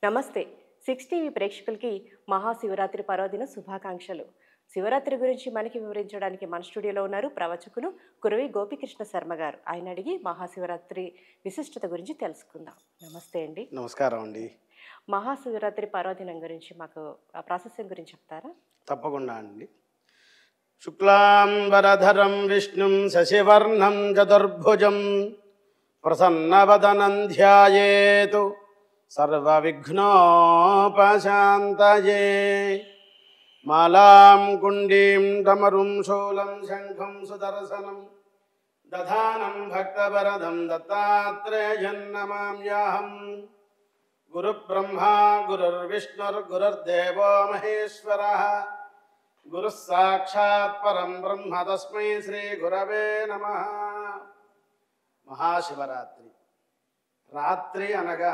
నమస్తే. 6 టీవీ ప్రేక్షకులకి మహాశివరాత్రి పర్వదిన శుభాకాంక్షలు. శివరాత్రి గురించి మనకి వివరించడానికి మన స్టూడియోలో ఉన్నారు ప్రవచకులు కురవి గోపికృష్ణ శర్మ గారు. ఆయన అడిగి మహాశివరాత్రి విశిష్టత గురించి తెలుసుకుందాం. నమస్తే అండి. నమస్కారం అండి. మహాశివరాత్రి పర్వదినం గురించి మాకు ప్రాసెసింగ్ గురించి చెప్తారా? తప్పకుండా అండి. శుక్లాంబరధరం విష్ణుం శశివర్ణం చతుర్భుజం ప్రసన్నవదనం ధ్యాయేతు సర్వవిఘ్నోపశాంతయే. మాలాం కుండీం డమరుం శూలం శంఖం సుదర్శనం దధానం భక్తవరదం దత్తాత్రేయం నమామ్యాహం. గురుబ్రహ్మా గురుర్విష్ణుర్గురుర్దేవో మహేశ్వరః గురుః సాక్షాత్ పరం బ్రహ్మ తస్మై శ్రీ గురవే నమః. మహాశివరాత్రి, రాత్రి అనగా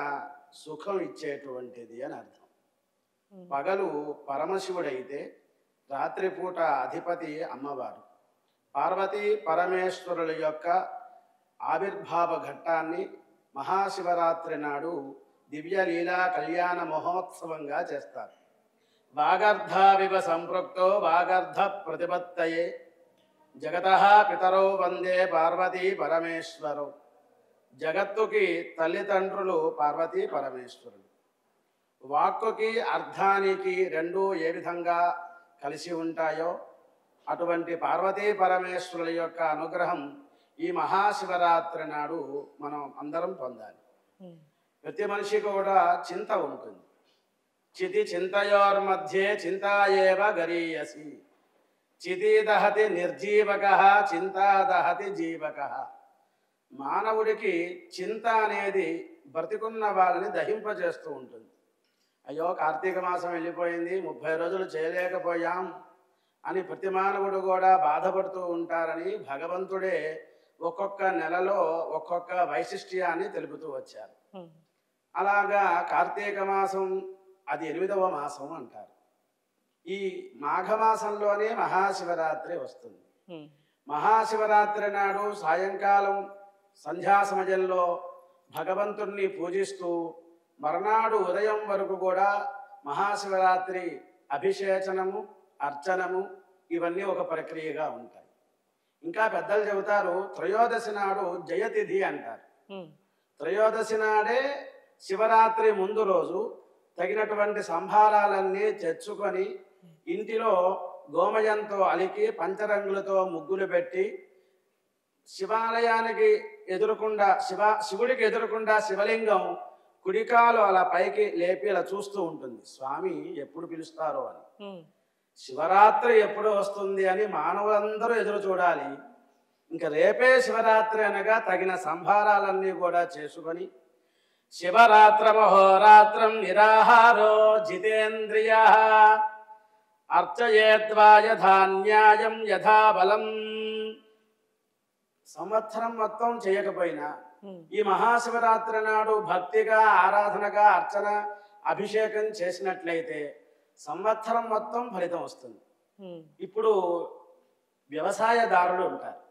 సుఖం ఇచ్చేటువంటిది అని అర్థం. పగలు పరమశివుడైతే రాత్రిపూట అధిపతి అమ్మవారు. పార్వతీ పరమేశ్వరుల యొక్క ఆవిర్భావ ఘట్టాన్ని మహాశివరాత్రి నాడు దివ్యలీలా కళ్యాణ మహోత్సవంగా చేస్తారు. వాగర్ధావివ సంపృక్తో వాగర్ధ ప్రతిపత్తయే జగతః పితరో వందే పార్వతీ పరమేశ్వరో. జగత్తుకి తల్లిదండ్రులు పార్వతీ పరమేశ్వరులు. వాక్కుకి అర్థానికి రెండూ ఏ విధంగా కలిసి ఉంటాయో అటువంటి పార్వతీ పరమేశ్వరుల యొక్క అనుగ్రహం ఈ మహాశివరాత్రి నాడు మనం అందరం పొందాలి. ప్రతి మనిషి కూడా చింత ఉంటుంది. చితి చింతయోర్మధ్యే చింతాయేవ గరీయసి. చితి దహతి నిర్జీవకః చింతా దహతి జీవకః. మానవుడికి చింత అనేది బ్రతికున్న వాళ్ళని దహింపజేస్తూ ఉంటుంది. అయ్యో కార్తీక మాసం వెళ్ళిపోయింది, 30 రోజులు చేయలేకపోయాం అని ప్రతి మానవుడు కూడా బాధపడుతూ ఉంటారని భగవంతుడే ఒక్కొక్క నెలలో ఒక్కొక్క వైశిష్ట్యాన్ని తెలుపుతూ వచ్చారు. అలాగా కార్తీక మాసం అది 8వ మాసం అంటారు. ఈ మాఘమాసంలోనే మహాశివరాత్రి వస్తుంది. మహాశివరాత్రి నాడు సాయంకాలం సంధ్యా సమయంలో భగవంతుణ్ణి పూజిస్తూ మర్నాడు ఉదయం వరకు కూడా మహాశివరాత్రి అభిషేచనము, అర్చనము ఇవన్నీ ఒక ప్రక్రియగా ఉంటాయి. ఇంకా పెద్దలు చెబుతారు త్రయోదశి నాడు జయతిథి అంటారు. త్రయోదశి నాడే శివరాత్రి ముందు రోజు తగినటువంటి సంభారాలన్నీ తెచ్చుకొని ఇంటిలో గోమయంతో అలికి పంచరంగులతో ముగ్గులు పెట్టి శివాలయానికి ఎదురుకుండా శివుడికి ఎదురుకుండా శివలింగం కుడికాలు అలా పైకి లేపి అలా చూస్తూ ఉంటుంది. స్వామి ఎప్పుడు పిలుస్తారో అని, శివరాత్రి ఎప్పుడు వస్తుంది అని మానవులందరూ ఎదురు చూడాలి. ఇంకా రేపే శివరాత్రి అనగా తగిన సంభారాలన్నీ కూడా చేసుకొని శివరాత్రమహోరాత్రం నిరాహారో జితేంద్రియ అర్చయేద్వా యథా న్యాయం యథా బలం. సంవత్సరం మొత్తం చేయకపోయినా ఈ మహాశివరాత్రి నాడు భక్తిగా ఆరాధనగా అర్చన అభిషేకం చేసినట్లయితే సంవత్సరం మొత్తం ఫలితం వస్తుంది. ఇప్పుడు వ్యవసాయదారులు ఉంటారు,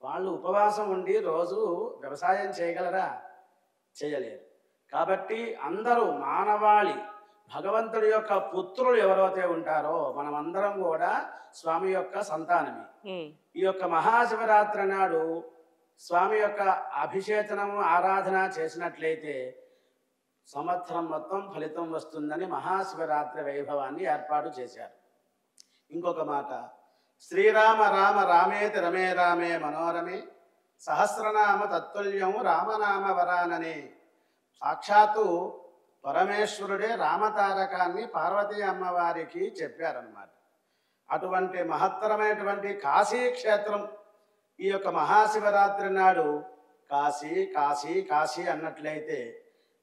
వాళ్ళు ఉపవాసం ఉండి రోజు వ్యవసాయం చేయగలరా? చేయలేరు. కాబట్టి అందరూ మానవాళి భగవంతుడి యొక్క పుత్రులు ఎవరైతే ఉంటారో మనమందరం కూడా స్వామి యొక్క సంతానమే. ఈ యొక్క మహాశివరాత్రి నాడు స్వామి యొక్క అభిషేచనము ఆరాధన చేసినట్లయితే సంవత్సరం మొత్తం ఫలితం వస్తుందని మహాశివరాత్రి వైభవాన్ని ఏర్పాటు చేశారు. ఇంకొక మాట, శ్రీరామ రామ రామేతి రమే రామే మనోరమే సహస్రనామ తత్తుల్యం రామనామ వరాననే. సాక్షాత్తు పరమేశ్వరుడే రామతారకాన్ని పార్వతీ అమ్మవారికి చెప్పారన్నమాట. అటువంటి మహత్తరమైనటువంటి కాశీ క్షేత్రం ఈ యొక్క మహాశివరాత్రి నాడు కాశీ కాశీ కాశీ అన్నట్లయితే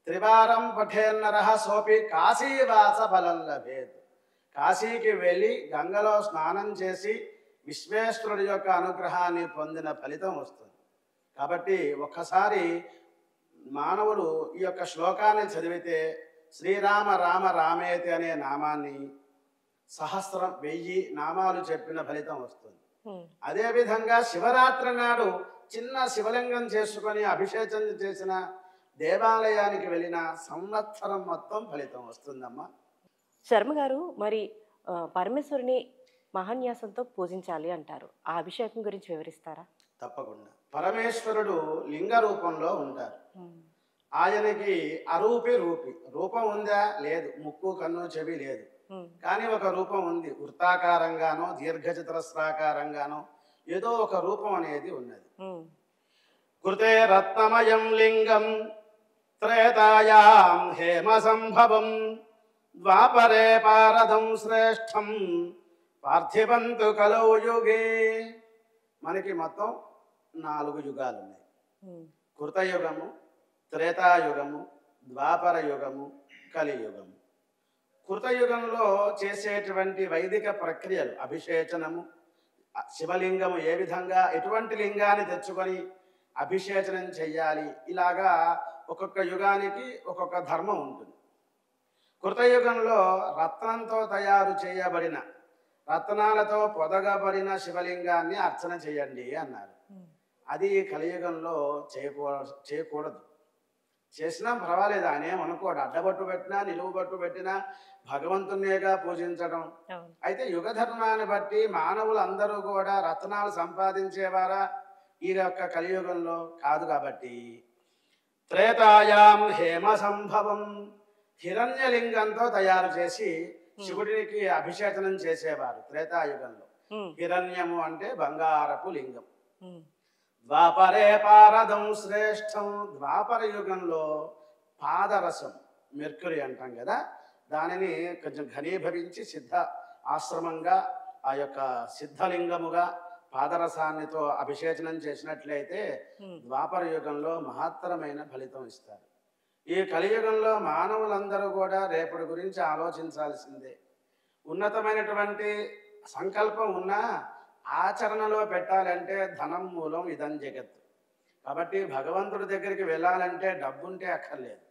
త్రివారం పఠేన్నరః సోపి కాశీవాస ఫలం లభేత్. కాశీకి వెళ్ళి గంగలో స్నానం చేసి విశ్వేశ్వరుడి యొక్క అనుగ్రహాన్ని పొందిన ఫలితం వస్తుంది. కాబట్టి ఒక్కసారి మానవుడు ఈ యొక్క శ్లోకాన్ని చదివితే శ్రీరామ రామ రామేతి అనే నామాన్ని 1000 నామాలు చెప్పిన ఫలితం వస్తుంది. అదేవిధంగా శివరాత్రి నాడు చిన్న శివలింగం చేసుకొని అభిషేకం చేసిన దేవాలయానికి వెళ్ళిన సంవత్సరం మొత్తం ఫలితం వస్తుందమ్మా. శర్మ గారు, మరి పరమేశ్వరుని మహాన్యాసంతో పూజించాలి అంటారు. ఆ అభిషేకం గురించి వివరిస్తారా? తప్పకుండా. పరమేశ్వరుడు లింగ రూపంలో ఉంటారు. ఆయనకి అరూపి రూపి. రూపం ఉందా? లేదు. ముక్కు కన్ను చెవి లేదు. కానీ ఒక రూపం ఉంది. వృత్తాకారంగానో దీర్ఘచతురస్రాకారంగానో ఏదో ఒక రూపం అనేది ఉన్నది. కృతే రత్నమయం లింగం త్రేతాయాం హేమ సంభవం ద్వాపరే పారదం శ్రేష్టం పార్థివంతు కలౌ యుగే. మనకి మొత్తం 4 యుగాలు ఉన్నాయి. కృతయుగము, త్రేతాయుగము, ద్వాపర యుగము, కలియుగము. కృతయుగంలో చేసేటువంటి వైదిక ప్రక్రియలు అభిషేచనము, శివలింగము ఏ విధంగా ఎటువంటి లింగాన్ని తెచ్చుకొని అభిషేచనం చెయ్యాలి, ఇలాగా ఒక్కొక్క యుగానికి ఒక్కొక్క ధర్మం ఉంటుంది. కృతయుగంలో రత్నంతో తయారు చేయబడిన, రత్నాలతో పొదగబడిన శివలింగాన్ని అర్చన చేయండి అన్నారు. అది కలియుగంలో చేయకూడదు. చేసినా పర్వాలేదు, ఆయన ఏమనుకోడు. అడ్డబట్టు పెట్టినా నిలువు బట్టు పెట్టినా భగవంతునేగా పూజించడం. అయితే యుగ ధర్మాన్ని బట్టి మానవులు అందరూ కూడా రత్నాలు సంపాదించేవారా? ఈ యొక్క కలియుగంలో కాదు. కాబట్టి త్రేతాయాం హేమ సంభవం, హిరణ్యలింగంతో తయారు చేసి శివుడికి అభిషేచనం చేసేవారు త్రేతాయుగంలో. హిరణ్యము అంటే బంగారపు లింగం. ద్వాపరే పారదం శ్రేష్టం. ద్వాపర యుగంలో పాదరసం, మెర్క్యూరీ అంటాం కదా, దానిని కొంచెం ఘనీభవించి సిద్ధ ఆశ్రమంగా ఆ యొక్క సిద్ధలింగముగా పాదరసాన్నితో అభిషేచనం చేసినట్లయితే ద్వాపర యుగంలో మహత్తరమైన ఫలితం ఇస్తారు. ఈ కలియుగంలో మానవులందరూ కూడా రేపటి గురించి ఆలోచించాల్సిందే. ఉన్నతమైనటువంటి సంకల్పం ఉన్నా ఆచరణలో పెట్టాలంటే ధనం మూలం ఇదం జగత్తు. కాబట్టి భగవంతుడి దగ్గరికి వెళ్ళాలంటే డబ్బుంటే అక్కర్లేదు,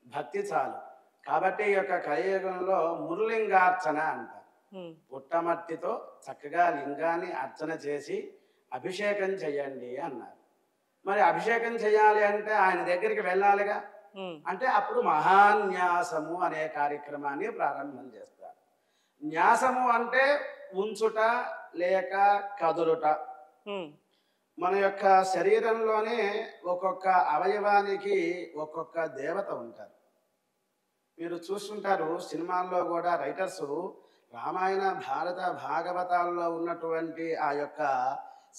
భక్తి చాలు. కాబట్టి ఈ యొక్క కలియుగంలో మురులింగార్చన అంటారు. పుట్టమట్టితో చక్కగా లింగాన్ని అర్చన చేసి అభిషేకం చెయ్యండి అన్నారు. మరి అభిషేకం చెయ్యాలి అంటే ఆయన దగ్గరికి వెళ్ళాలిగా. అంటే అప్పుడు మహాన్యాసము అనే కార్యక్రమాన్ని ప్రారంభం చేస్తారు. న్యాసము అంటే ఉంచుట లేక కదులుట. మన యొక్క శరీరంలోనే ఒక్కొక్క అవయవానికి ఒక్కొక్క దేవత ఉంటారు. మీరు చూస్తుంటారు సినిమాల్లో కూడా రైటర్స్ రామాయణ భారత భాగవతాల్లో ఉన్నటువంటి ఆ యొక్క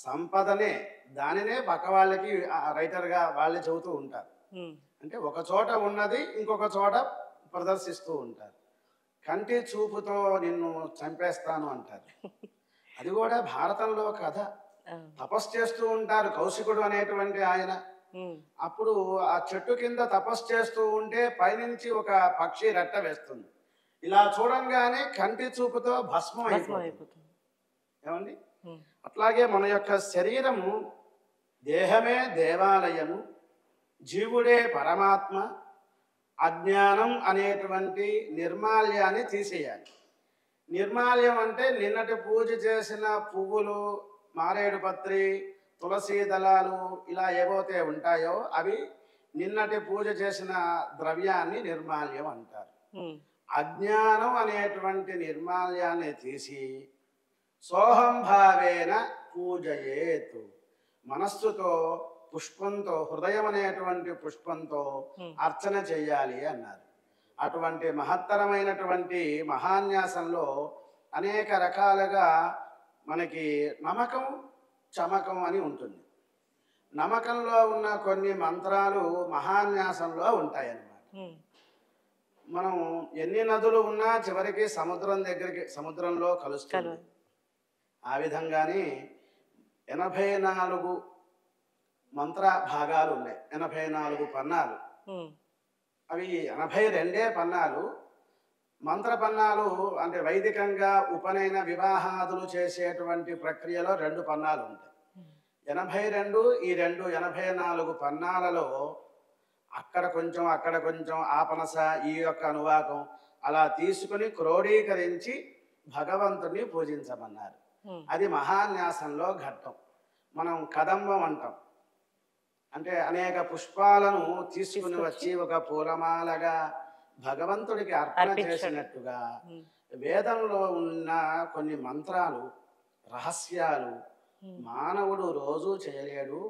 సంపదనే, దానినే పక్క వాళ్ళకి రైటర్గా వాళ్ళే చెబుతూ ఉంటారు. అంటే ఒక చోట ఉన్నది ఇంకొక చోట ప్రదర్శిస్తూ ఉంటారు. కంటి చూపుతో నిన్ను చంపేస్తాను అంటారు. అది కూడా భారతంలో కథ. తపస్సు చేస్తూ ఉంటారు కౌశికుడు అనేటువంటి ఆయన. అప్పుడు ఆ చెట్టు కింద తపస్సు చేస్తూ ఉంటే పైనుంచి ఒక పక్షి రెట్ట వేస్తుంది. ఇలా చూడంగానే కంటి చూపుతో భస్మం అయిపోతుంది. ఏమండి? అట్లాగే మన యొక్క శరీరము, దేహమే దేవాలయము, జీవుడే పరమాత్మ. అజ్ఞానం అనేటువంటి నిర్మాల్యాన్ని తీసేయాలి. నిర్మాల్యం అంటే నిన్నటి పూజ చేసిన పువ్వులు, మారేడు పత్రి, తులసి దళాలు ఇలా ఏవైతే ఉంటాయో అవి నిన్నటి పూజ చేసిన ద్రవ్యాన్ని నిర్మాల్యం అంటారు. అజ్ఞానం అనేటువంటి నిర్మాల్యాన్ని తీసి సోహం భావేన పూజయేతు, మనస్సుతో పుష్పంతో, హృదయం అనేటువంటి పుష్పంతో అర్చన చెయ్యాలి అన్నారు. అటువంటి మహత్తరమైనటువంటి మహాన్యాసంలో అనేక రకాలుగా మనకి నమకం, చమకం అని ఉంటుంది. నమకంలో ఉన్న కొన్ని మంత్రాలు మహాన్యాసంలో ఉంటాయన్నమాట. మనం ఎన్ని నదులు ఉన్నా చివరికి సముద్రంలో కలుస్తుంది. ఆ విధంగానే 84 మంత్ర భాగాలు ఉన్నాయి. 84 పన్నాలు. అవి 82 పన్నాలు. మంత్ర పన్నాలు అంటే వైదికంగా ఉపనయన వివాహాదులు చేసేటువంటి ప్రక్రియలో 2 పన్నాలు ఉంటాయి. 82 ఈ 84 పన్నాలలో అక్కడ కొంచెం అక్కడ కొంచెం ఆపనస, ఈ యొక్క అనువాకం అలా తీసుకుని క్రోడీకరించి భగవంతుడిని పూజించమన్నారు. అది మహాన్యాసంలో ఘట్టం. మనం కదంబం అంటాం. అంటే అనేక పుష్పాలను తీసుకుని వచ్చి ఒక పూలమాలగా భగవంతుడికి అర్పణ చేసినట్టుగా వేదంలో ఉన్న కొన్ని మంత్రాలు, రహస్యాలు మానవుడు రోజు చేయలేడు.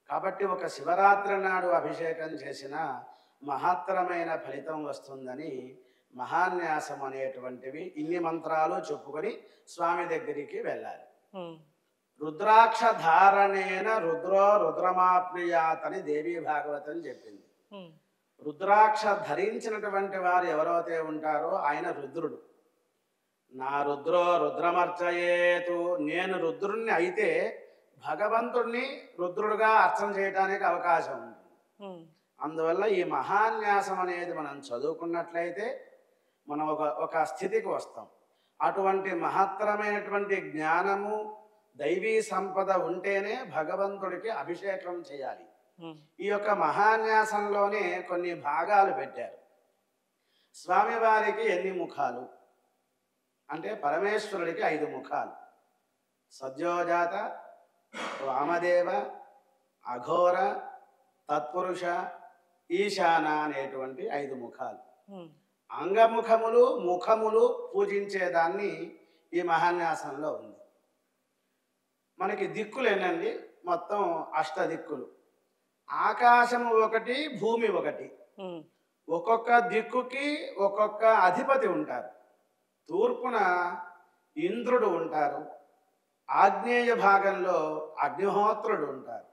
కాబట్టి ఒక శివరాత్రి నాడు అభిషేకం చేసిన మహత్తరమైన ఫలితం వస్తుందని మహాన్యాసం అనేటువంటివి ఇన్ని మంత్రాలు చెప్పుకొని స్వామి దగ్గరికి వెళ్ళాలి. రుద్రాక్ష ధారణేన రుద్రో రుద్రమాప్నుయాత్ అని దేవీ భాగవతం చెప్పింది. రుద్రాక్ష ధరించినటువంటి వారు ఎవరైతే ఉంటారో ఆయన రుద్రుడు. నా రుద్రో రుద్రమర్చయేతు, నేను రుద్రుణ్ణి అయితే భగవంతుణ్ణి రుద్రుడుగా అర్చన చేయడానికి అవకాశం ఉంటుంది. అందువల్ల ఈ మహాన్యాసం అనేది మనం చదువుకున్నట్లయితే మనం ఒక స్థితికి వస్తాం. అటువంటి మహత్తరమైనటువంటి జ్ఞానము, దైవీ సంపద ఉంటేనే భగవంతుడికి అభిషేకం చేయాలి. ఈ యొక్క మహాన్యాసంలోనే కొన్ని భాగాలు పెట్టారు. స్వామివారికి ఎన్ని ముఖాలు అంటే పరమేశ్వరుడికి 5 ముఖాలు. సద్యోజాత, వామదేవ, అఘోర, తత్పురుష, ఈశాన అనేటువంటి 5 ముఖాలు. అంగముఖములు, ముఖములు పూజించేదాన్ని ఈ మహాన్యాసంలో ఉంది. మనకి దిక్కులు ఎన్నండి? మొత్తం 8 దిక్కులు. ఆకాశము 1, భూమి 1. ఒక్కొక్క దిక్కుకి ఒక్కొక్క అధిపతి ఉంటారు. తూర్పున ఇంద్రుడు ఉంటారు, ఆగ్నేయ భాగంలో అగ్నిహోత్రుడు ఉంటారు.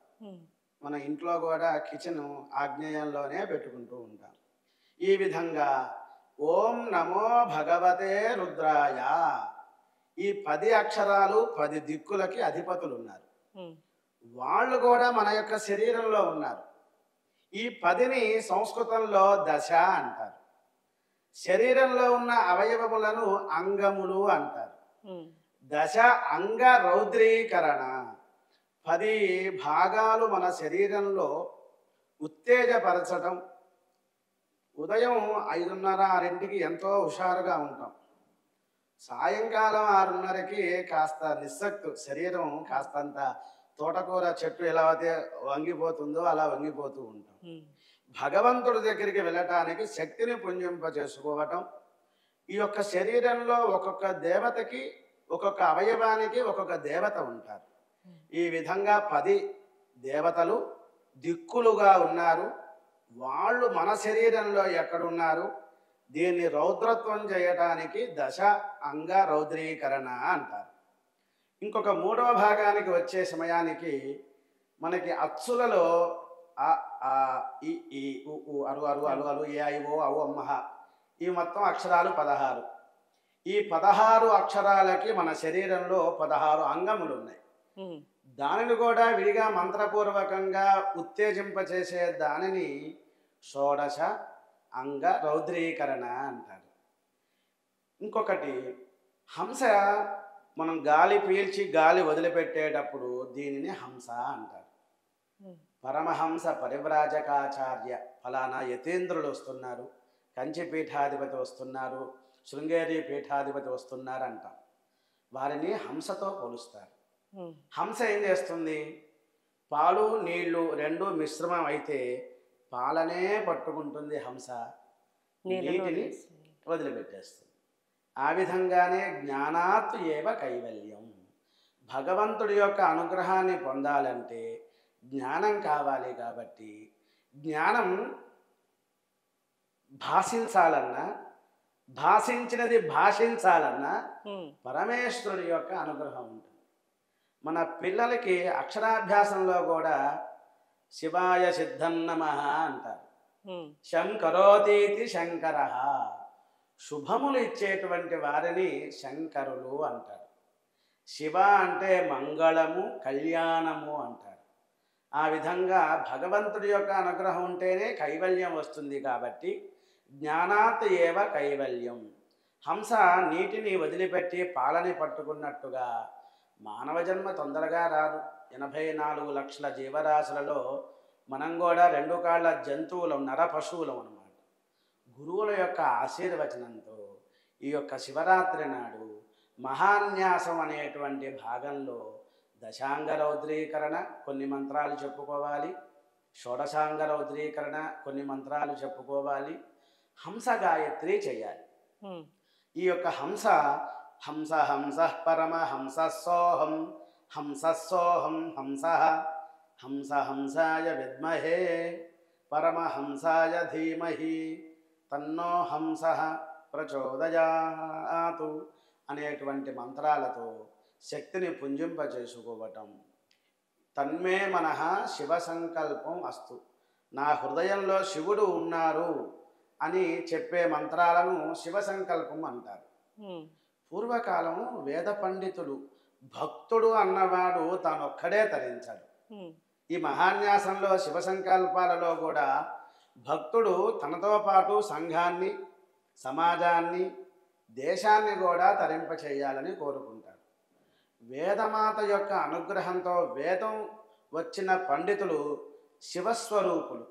మన ఇంట్లో కూడా కిచెన్ ఆగ్నేయంలోనే పెట్టుకుంటూ ఉంటాం. ఈ విధంగా ఓం నమో భగవతే రుద్రాయ, ఈ 10 అక్షరాలు 10 దిక్కులకి అధిపతులు ఉన్నారు. వాళ్ళు కూడా మన యొక్క శరీరంలో ఉన్నారు. ఈ 10ని సంస్కృతంలో దశ అంటారు. శరీరంలో ఉన్న అవయవములను అంగములు అంటారు. దశ అంగ రౌద్రీకరణ, 10 భాగాలు మన శరీరంలో ఉత్తేజపరచడం. ఉదయం 5:30-6కి ఎంతో హుషారుగా ఉంటాం. సాయంకాలం 6:30కి కాస్త నిస్సక్తు, శరీరం కాస్తంత తోటకూర చెట్టు ఎలా అయితే వంగిపోతుందో అలా వంగిపోతూ ఉంటాం. భగవంతుడి దగ్గరికి వెళ్ళటానికి శక్తిని పుంజింప చేసుకోవటం. ఈ యొక్క శరీరంలో ఒక్కొక్క దేవతకి, ఒక్కొక్క అవయవానికి ఒక్కొక్క దేవత ఉంటారు. ఈ విధంగా 10 దేవతలు దిక్కులుగా ఉన్నారు. వాళ్ళు మన శరీరంలో ఎక్కడున్నారు? దీన్ని రౌద్రత్వం చేయటానికి దశ అంగ రౌద్రీకరణ అంటారు. ఇంకొక 3వ భాగానికి వచ్చే సమయానికి మనకి అచ్చులలో ఈ ఈ ఉ ఉ అరు అరు అలు అలు ఏ ఐ ఓ ఔ అమ్మహ, ఈ మొత్తం అక్షరాలు 16. ఈ 16 అక్షరాలకి మన శరీరంలో 16 అంగములు ఉన్నాయి. దానిని కూడా విడిగా మంత్రపూర్వకంగా ఉత్తేజింపచేసే దానిని షోడశ అంగ రౌద్రీకరణ అంటారు. ఇంకొకటి హంస, మనం గాలి పీల్చి గాలి వదిలిపెట్టేటప్పుడు దీనిని హంస అంటారు. పరమహంస పరివ్రాజకాచార్య ఫలానా యతీంద్రులు వస్తున్నారు, కంచి పీఠాధిపతి వస్తున్నారు, శృంగేరి పీఠాధిపతి వస్తున్నారు అంటాం. వారిని హంసతో పోలుస్తారు. హంస ఏం చేస్తుంది? పాలు నీళ్లు 2 మిశ్రమం అయితే పాలనే పట్టుకుంటుంది హంస, నీటిని వదిలిపెట్టేస్తుంది. ఆ విధంగానే జ్ఞానాత్ ఏవ కైవల్యం, భగవంతుడి యొక్క అనుగ్రహాన్ని పొందాలంటే జ్ఞానం కావాలి. కాబట్టి జ్ఞానం భాషించాలన్నా, భాషించినది భాషించాలన్నా పరమేశ్వరుడి యొక్క అనుగ్రహం ఉంటుంది. మన పిల్లలకి అక్షరాభ్యాసంలో కూడా శివాయ సిద్ధం నమః అంటారు. శంకరోతీతి శంకర, శుభములు ఇచ్చేటువంటి వారిని శంకరులు అంటారు. శివ అంటే మంగళము, కళ్యాణము అంటారు. ఆ విధంగా భగవంతుడి యొక్క అనుగ్రహం ఉంటేనే కైవల్యం వస్తుంది. కాబట్టి జ్ఞానాత్ ఏవ కైవల్యం. హంస నీటిని వదిలిపెట్టి పాలని పట్టుకున్నట్టుగా మానవ జన్మ తొందరగా రాదు. 84 లక్షల జీవరాశులలో మనం కూడా 2 కాళ్ళ జంతువులం, నర పశువులం అన్నమాట. గురువుల యొక్క ఆశీర్వచనంతో ఈ యొక్క శివరాత్రి నాడు మహాన్యాసం అనేటువంటి భాగంలో దశాంగ రౌద్రీకరణ కొన్ని మంత్రాలు చెప్పుకోవాలి. షోడశాంగ రౌద్రీకరణ కొన్ని మంత్రాలు చెప్పుకోవాలి, హంస గాయత్రి చేయాలి. ఈ యొక్క హంస హంస హంస పరమ హంస సోహం హంస సోహం హంస హంస హంసాయ విద్మహే పరమహంసాయ ధీమహి తన్నో హంస ప్రచోదయాతు అనేటువంటి మంత్రాలతో శక్తిని పుంజింపచేసుకోవటం. తన్మే మనః శివ సంకల్పం అస్తు, నా హృదయంలో శివుడు ఉన్నారు అని చెప్పే మంత్రాలను శివ సంకల్పం అంటారు. పూర్వకాలం వేద పండితులు భక్తుడు అన్నవాడు తానొక్కడే తరించాడు. ఈ మహాన్యాసంలో శివ సంకల్పాలలో కూడా భక్తుడు తనతో పాటు సంఘాన్ని, సమాజాన్ని, దేశాన్ని కూడా తరింపచేయాలని కోరుకుంటాడు. వేదమాత యొక్క అనుగ్రహంతో వేదం వచ్చిన పండితులు శివస్వరూపులు.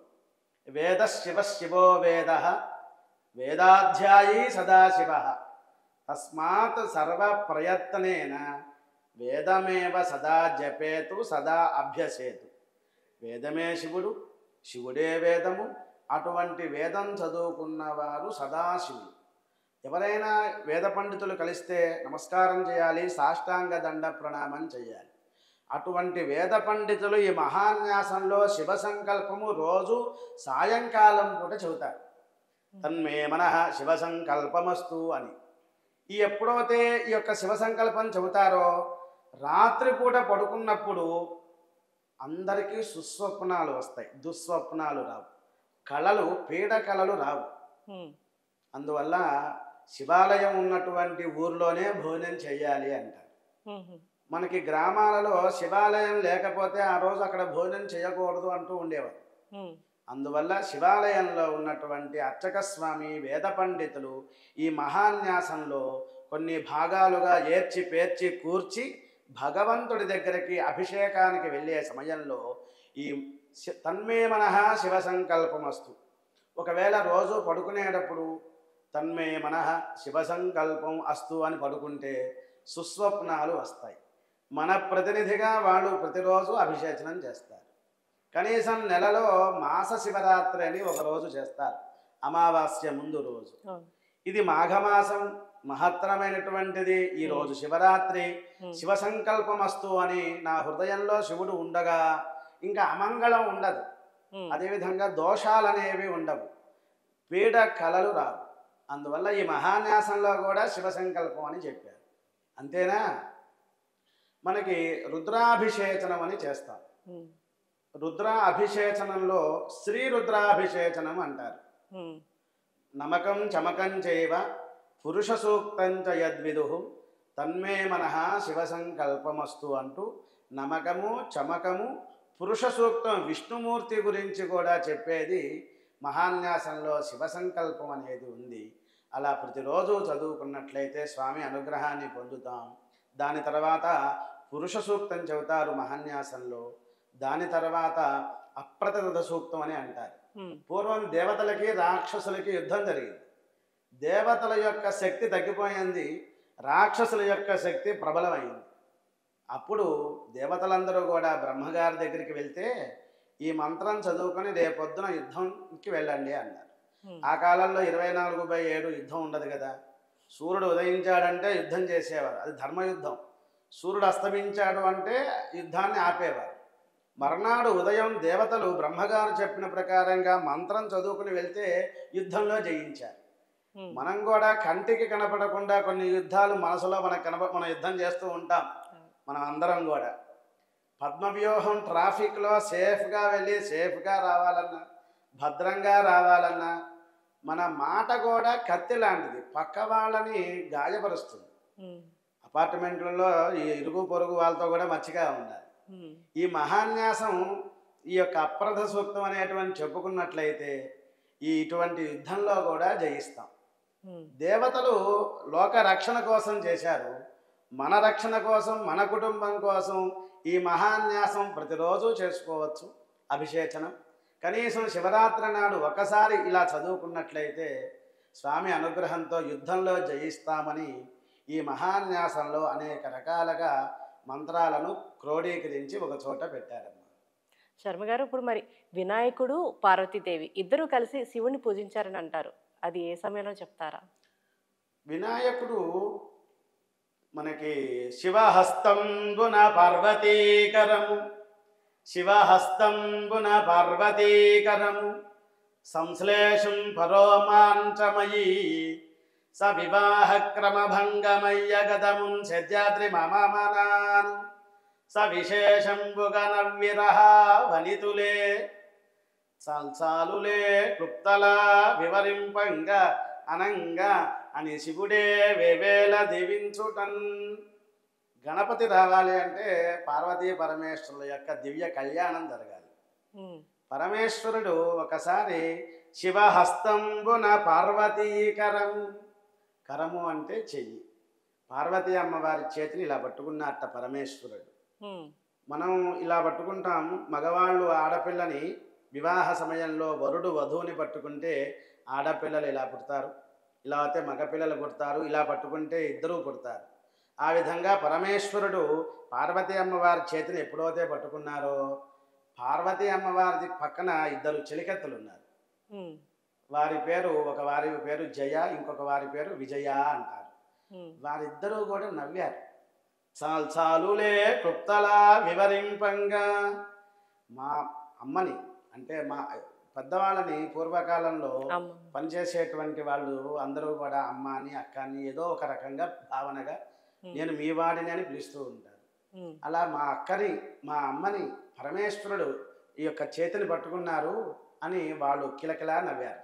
వేద శివ శివో వేద వేదాధ్యాయీ సదాశివ తస్మాత్ సర్వ ప్రయత్నేన వేదమేవ సదా జపేతు సదా అభ్యసేతు. వేదమే శివుడు, శివుడే వేదము. అటువంటి వేదం చదువుకున్నవారు సదాశివుడు. ఎవరైనా వేద పండితులు కలిస్తే నమస్కారం చేయాలి, సాష్టాంగ దండ ప్రణామం చేయాలి. అటువంటి వేద పండితులు ఈ మహాన్యాసంలో శివ సంకల్పము రోజు సాయంకాలం పూట చెబుతారు. తన్మే మనః శివ సంకల్పమస్తు అని. ఈ ఎప్పుడైతే ఈ యొక్క శివ సంకల్పం చెబుతారో రాత్రిపూట పడుకున్నప్పుడు అందరికీ సుస్వప్నాలు వస్తాయి, దుస్వప్నాలు రావు, కళలు పీడ కళలు రావు. అందువల్ల శివాలయం ఉన్నటువంటి ఊర్లోనే భోజనం చేయాలి అంటారు. మనకి గ్రామాలలో శివాలయం లేకపోతే ఆ రోజు అక్కడ భోజనం చేయకూడదు అంటూ ఉండేవారు. అందువల్ల శివాలయంలో ఉన్నటువంటి అర్చక స్వామి, వేద పండితులు ఈ మహాన్యాసంలో కొన్ని భాగాలుగా ఏర్చి పేర్చి కూర్చి భగవంతుడి దగ్గరికి అభిషేకానికి వెళ్ళే సమయంలో ఈ తన్మే మనః శివ సంకల్పమస్తు. ఒకవేళ రోజు పడుకునేటప్పుడు తన్మే మనః శివ సంకల్పం అస్తు అని పడుకుంటే సుస్వప్నాలు వస్తాయి. మన ప్రతినిధిగా వాళ్ళు ప్రతిరోజు అభిషేచనం చేస్తారు. కనీసం నెలలో మాస శివరాత్రి అని ఒకరోజు చేస్తారు, అమావాస్య ముందు రోజు. ఇది మాఘమాసం మహత్తరమైనటువంటిది. ఈ రోజు శివరాత్రి. శివ సంకల్పమస్తు అని నా హృదయంలో శివుడు ఉండగా ఇంకా అమంగళం ఉండదు, అదేవిధంగా దోషాలనేవి ఉండవు, పీడ కలలు రావు. అందువల్ల ఈ మహాన్యాసంలో కూడా శివ సంకల్పం అని చెప్పారు. అంతేనా? మనకి రుద్రాభిషేచనం అని చేస్తాం. రుద్రాభిషేచనంలో శ్రీ రుద్రాభిషేచనం అంటారు. నమకం చమకం చైవ పురుష సూక్తం చ యద్విదు తన్మే మనః శివ సంకల్పమస్తు అంటూ నమకము, చమకము, పురుష సూక్తం విష్ణుమూర్తి గురించి కూడా చెప్పేది మహాన్యాసంలో శివ సంకల్పం అనేది ఉంది. అలా ప్రతిరోజు చదువుకున్నట్లయితే స్వామి అనుగ్రహాన్ని పొందుతాం. దాని తర్వాత పురుష సూక్తం చెబుతారు మహాన్యాసంలో. దాని తర్వాత అప్రతిరథ సూక్తం అని అంటారు. పూర్వం దేవతలకి రాక్షసులకి యుద్ధం జరిగింది. దేవతల యొక్క శక్తి తగ్గిపోయింది, రాక్షసుల యొక్క శక్తి ప్రబలమైంది. అప్పుడు దేవతలందరూ కూడా బ్రహ్మగారి దగ్గరికి వెళ్తే ఈ మంత్రం చదువుకొని రేపొద్దున యుద్ధంకి వెళ్ళండి అన్నారు. ఆ కాలంలో 24/7 యుద్ధం ఉండదు కదా. సూర్యుడు ఉదయించాడంటే యుద్ధం చేసేవారు, అది ధర్మయుద్ధం. సూర్యుడు అస్తమించాడు అంటే యుద్ధాన్ని ఆపేవారు. మర్నాడు ఉదయం దేవతలు బ్రహ్మగారు చెప్పిన ప్రకారంగా మంత్రం చదువుకుని వెళ్తే యుద్ధంలో జయించారు. మనం కూడా కంటికి కనపడకుండా కొన్ని యుద్ధాలు మనసులో మనం యుద్ధం చేస్తూ ఉంటాం. మనం అందరం కూడా పద్మవ్యూహం ట్రాఫిక్లో సేఫ్గా వెళ్ళి సేఫ్గా రావాలన్నా, భద్రంగా రావాలన్నా మన మాట కూడా కత్తి లాంటిది, పక్క వాళ్ళని గాయపరుస్తుంది. అపార్ట్మెంట్లలో ఈ ఇరుగు పొరుగు వాళ్ళతో కూడా మంచిగా ఉండాలి. ఈ మహాన్యాసం ఈ యొక్క అప్రథ సూక్తం అనేటువంటి చెప్పుకున్నట్లయితే ఇటువంటి యుద్ధంలో కూడా జయిస్తాం. దేవతలు లోక రక్షణ కోసం చేశారు, మన రక్షణ కోసం, మన కుటుంబం కోసం ఈ మహాన్యాసం ప్రతిరోజు చేసుకోవచ్చు. అభిషేచనం కనీసం శివరాత్రి నాడు ఒకసారి ఇలా చదువుకున్నట్లయితే స్వామి అనుగ్రహంతో యుద్ధంలో జయిస్తామని ఈ మహాన్యాసంలో అనేక రకాలుగా మంత్రాలను క్రోడీకరించి ఒక చోట పెట్టారమ్మా. శర్మ గారు ఇప్పుడు మరి వినాయకుడు పార్వతీదేవి ఇద్దరూ కలిసి శివుణ్ణి పూజించారని అంటారు. అది ఏ సమయంలో చెప్తారా? వినాయకుడు మనకి శివహస్తంబున పార్వతీకరము, శివహస్తంబున పార్వతీకరము, సంశ్లేషం పరోమాంచమయీ స వివాహక్రమభంగమయ్య గదమున్ సజ్జాద్రి మమమనాను స విశేషంబుగన విరహ వనితులే చాల్చాలులే క్లుప్తలా వివరింపంగా అనంగా అని శివుడే వేవేల దీవించుటన్. గణపతి రావాలి అంటే పార్వతీ పరమేశ్వరుల యొక్క దివ్య కళ్యాణం జరగాలి. పరమేశ్వరుడు ఒకసారి శివహస్తంబున పార్వతీకరము, కరము అంటే చెయ్యి, పార్వతీ అమ్మవారి చేతిని ఇలా పట్టుకున్నట్ట పరమేశ్వరుడు. మనం ఇలా పట్టుకుంటాం. మగవాళ్ళు ఆడపిల్లని వివాహ సమయంలో వరుడు వధువుని పట్టుకుంటే ఆడపిల్లలు ఇలా పుడతారు, ఇలా అయితే మగపిల్లలు పుడతారు, ఇలా పట్టుకుంటే ఇద్దరూ పుడతారు. ఆ విధంగా పరమేశ్వరుడు పార్వతీ అమ్మవారి చేతిని ఎప్పుడైతే పట్టుకున్నారో, పార్వతీ అమ్మవారి పక్కన ఇద్దరు చెలికత్తెలు ఉన్నారు. వారి పేరు, ఒక వారి పేరు జయ, ఇంకొక వారి పేరు విజయ అంటారు. వారిద్దరూ కూడా నవ్వారు. చాలులే క్లుప్తలా వివరింపంగా, మా అమ్మని అంటే మా పెద్దవాళ్ళని పూర్వకాలంలో పనిచేసేటువంటి వాళ్ళు అందరూ కూడా అమ్మ అని అక్క అని ఏదో ఒక రకంగా భావనగా నేను మీ వాడిని అని పిలుస్తూ ఉంటారు. అలా మా అక్కని మా అమ్మని పరమేశ్వరుడు ఈ యొక్క చేతిని పట్టుకున్నారు అని వాళ్ళు కిలకిలా నవ్వారు.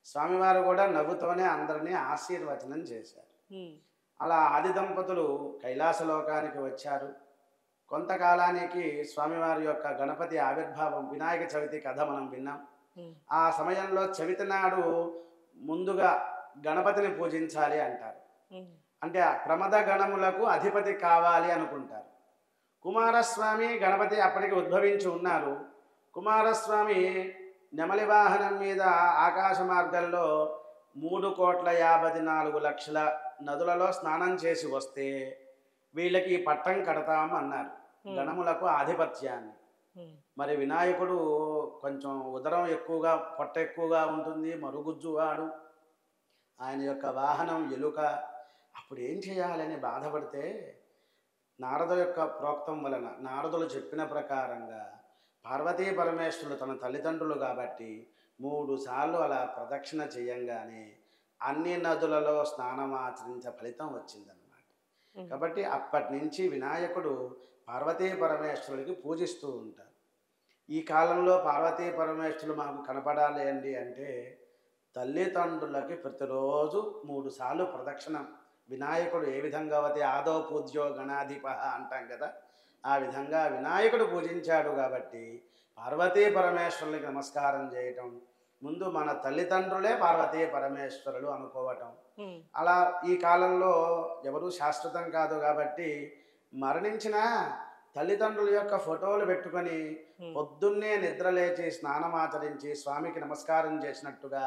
స్వామివారు కూడా నవ్వుతోనే అందరినీ ఆశీర్వచనం చేశారు. అలా ఆది దంపతులు కైలాసలోకానికి వచ్చారు. కొంతకాలానికి స్వామివారి యొక్క గణపతి ఆవిర్భావం, వినాయక చవితి కథ మనం విన్నాం. ఆ సమయంలో చవితి నాడు ముందుగా గణపతిని పూజించాలి అంటారు. అంటే ప్రమద గణములకు అధిపతి కావాలి అనుకుంటారు. కుమారస్వామి గణపతి అప్పటికి ఉద్భవించి ఉన్నారు. కుమారస్వామి నెమలి వాహనం మీద ఆకాశ మార్గంలో 3,54,00,000 నదులలో స్నానం చేసి వస్తే వీళ్ళకి పట్టం కడతాం అన్నారు, గణములకు ఆధిపత్యాన్ని. మరి వినాయకుడు కొంచెం ఉదరం ఎక్కువగా, పొట్ట ఎక్కువగా ఉంటుంది, మరుగుజ్జువాడు, ఆయన యొక్క వాహనం ఎలుక. అప్పుడు ఏం చేయాలని బాధపడితే నారదు యొక్క ప్రోక్తం వలన, నారదులు చెప్పిన ప్రకారంగా పార్వతీ పరమేశ్వరులు తన తల్లిదండ్రులు కాబట్టి 3 సార్లు అలా ప్రదక్షిణ చేయంగానే అన్ని నదులలో స్నానమాచరించే ఫలితం వచ్చిందనమాట. కాబట్టి అప్పటి నుంచి వినాయకుడు పార్వతీ పరమేశ్వరుడికి పూజిస్తూ ఉంటారు. ఈ కాలంలో పార్వతీ పరమేశ్వరులు మాకు కనపడాలి అండి అంటే తల్లిదండ్రులకి ప్రతిరోజు 3 సార్లు ప్రదక్షిణ. వినాయకుడు ఏ విధంగా అయితే ఆదో పూజ్యో గణాధిప అంటాం కదా, ఆ విధంగా వినాయకుడు పూజించాడు కాబట్టి పార్వతీ పరమేశ్వరులకి నమస్కారం చేయటం, ముందు మన తల్లిదండ్రులే పార్వతీ పరమేశ్వరులు అనుకోవటం. అలా ఈ కాలంలో ఎవరు శాశ్వతం కాదు కాబట్టి మరణించిన తల్లిదండ్రుల యొక్క ఫోటోలు పెట్టుకొని పొద్దున్నే నిద్రలేచి స్నానమాచరించి స్వామికి నమస్కారం చేసినట్టుగా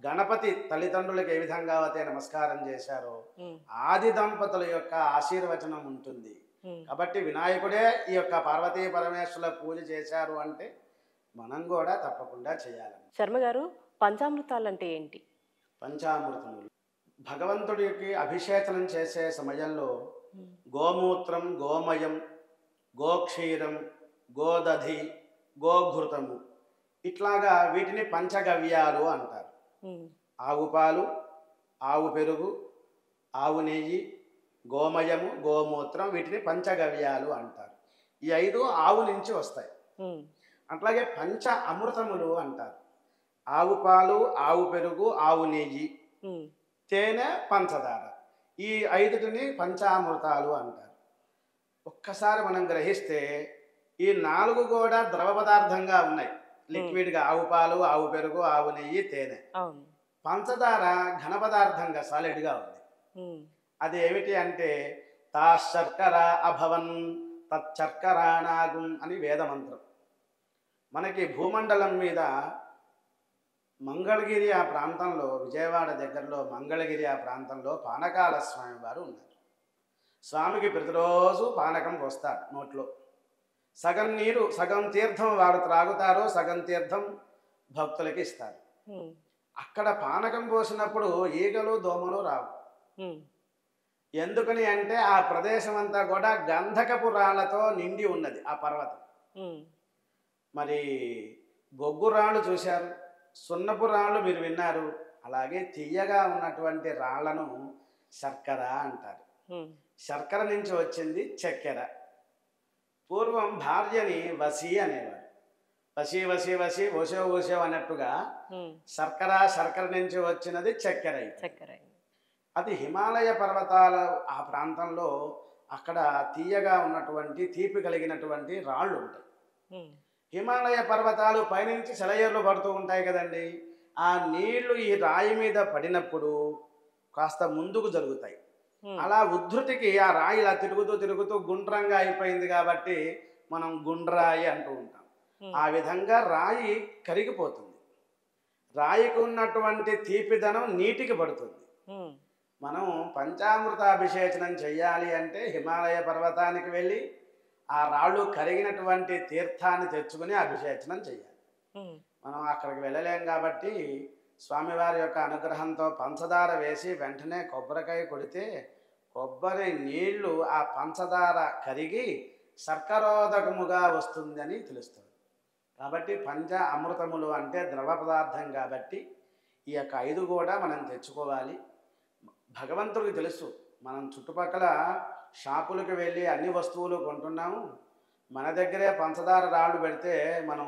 గణపతి తల్లిదండ్రులకు ఏ విధంగా అయితే నమస్కారం చేశారో ఆది దంపతుల యొక్క ఆశీర్వచనం ఉంటుంది. కాబట్టి వినాయకుడే ఈ యొక్క పార్వతీ పరమేశ్వరుల పూజ చేశారు అంటే మనం కూడా తప్పకుండా చేయాలి. శర్మ గారు, పంచామృతాలు అంటే ఏంటి? పంచామృతములు భగవంతుడికి అభిషేచనం చేసే సమయంలో గోమూత్రం, గోమయం, గోక్షీరం, గోదధి, గోఘృతము ఇట్లాగా వీటిని పంచగవ్యాలు అంటారు. ఆవు పాలు, ఆవు పెరుగు, ఆవు నెయ్యి, గోమయము, గోమూత్రం వీటిని పంచగవ్యాలు అంటారు. ఈ 5 ఆవు నుంచి వస్తాయి. అట్లాగే పంచ అమృతములు అంటారు. ఆవు పాలు, ఆవు పెరుగు, ఆవు నెయ్యి, తేనె, పంచదార, ఈ 5టిని పంచామృతాలు అంటారు. ఒక్కసారి మనం గ్రహిస్తే ఈ 4 కూడా ద్రవ పదార్థంగా ఉన్నాయి, లిక్విడ్గా. ఆవు పాలు, ఆవు పెరుగు, ఆవు నెయ్యి, తేనె. పంచదార ఘన పదార్థంగా సాలిడ్గా ఉంది. అది ఏమిటి అంటే తా శర్కర అభవన్ తచ్చర్కరాణాగుం అని వేదమంత్రం. మనకి భూమండలం మీద మంగళగిరి ఆ ప్రాంతంలో, విజయవాడ దగ్గరలో మంగళగిరి ఆ ప్రాంతంలో పానకాల స్వామి వారు ఉన్నారు. స్వామికి ప్రతిరోజు పానకం పోస్తారు నోట్లో. సగం నీరు సగం తీర్థం వారు త్రాగుతారు, సగం తీర్థం భక్తులకి ఇస్తారు. అక్కడ పానకం పోసినప్పుడు ఈగలు దోమలు రావు. ఎందుకని అంటే ఆ ప్రదేశం అంతా కూడా గంధకపు రాళ్లతో నిండి ఉన్నది ఆ పర్వతం. మరి బొగ్గు రాళ్ళు చూశారు, సున్నపు రాళ్ళు మీరు విన్నారు. అలాగే తీయగా ఉన్నటువంటి రాళ్లను శర్కర అంటారు. శర్కర నుంచి వచ్చింది చక్కెర. పూర్వం భార్యని వసి అనేవారు. వసి వసి వసి ఓసేవ్ ఓసేవ్ అన్నట్టుగా శర్కర, శర్కర నుంచి వచ్చినది చక్కెర. అది హిమాలయ పర్వతాల ఆ ప్రాంతంలో అక్కడ తీయగా ఉన్నటువంటి తీపి కలిగినటువంటి రాళ్ళు ఉంటాయి. హిమాలయ పర్వతాలు పైనుంచి సెలయేర్లు పడుతూ ఉంటాయి కదండి. ఆ నీళ్లు ఈ రాయి మీద పడినప్పుడు కాస్త ముందుకు జరుగుతాయి. అలా ఉద్ధృతికి ఆ రాయి ఇలా తిరుగుతూ తిరుగుతూ గుండ్రంగా అయిపోయింది కాబట్టి మనం గుండ్రాయి అంటూ ఉంటాం. ఆ విధంగా రాయి కరిగిపోతుంది. రాయికి ఉన్నటువంటి తీపిదనం నీటికి పడుతుంది. మనం పంచామృతాభిషేచనం చెయ్యాలి అంటే హిమాలయ పర్వతానికి వెళ్ళి ఆ రాళ్ళు కరిగినటువంటి తీర్థాన్ని తెచ్చుకుని అభిషేచనం చెయ్యాలి. మనం అక్కడికి వెళ్ళలేం కాబట్టి స్వామివారి యొక్క అనుగ్రహంతో పంచదార వేసి వెంటనే కొబ్బరికాయ కొడితే కొబ్బరి నీళ్లు ఆ పంచదార కరిగి శర్కరోదకముగా వస్తుందని తెలుస్తుంది. కాబట్టి పంచ అమృతములు అంటే ద్రవ పదార్థం కాబట్టి ఈ యొక్క 5 కూడా మనం తెచ్చుకోవాలి. భగవంతుడికి తెలుసు మనం చుట్టుపక్కల షాపులకు వెళ్ళి అన్ని వస్తువులు కొంటున్నాము, మన దగ్గరే పంచదార రాళ్ళు పెడితే మనం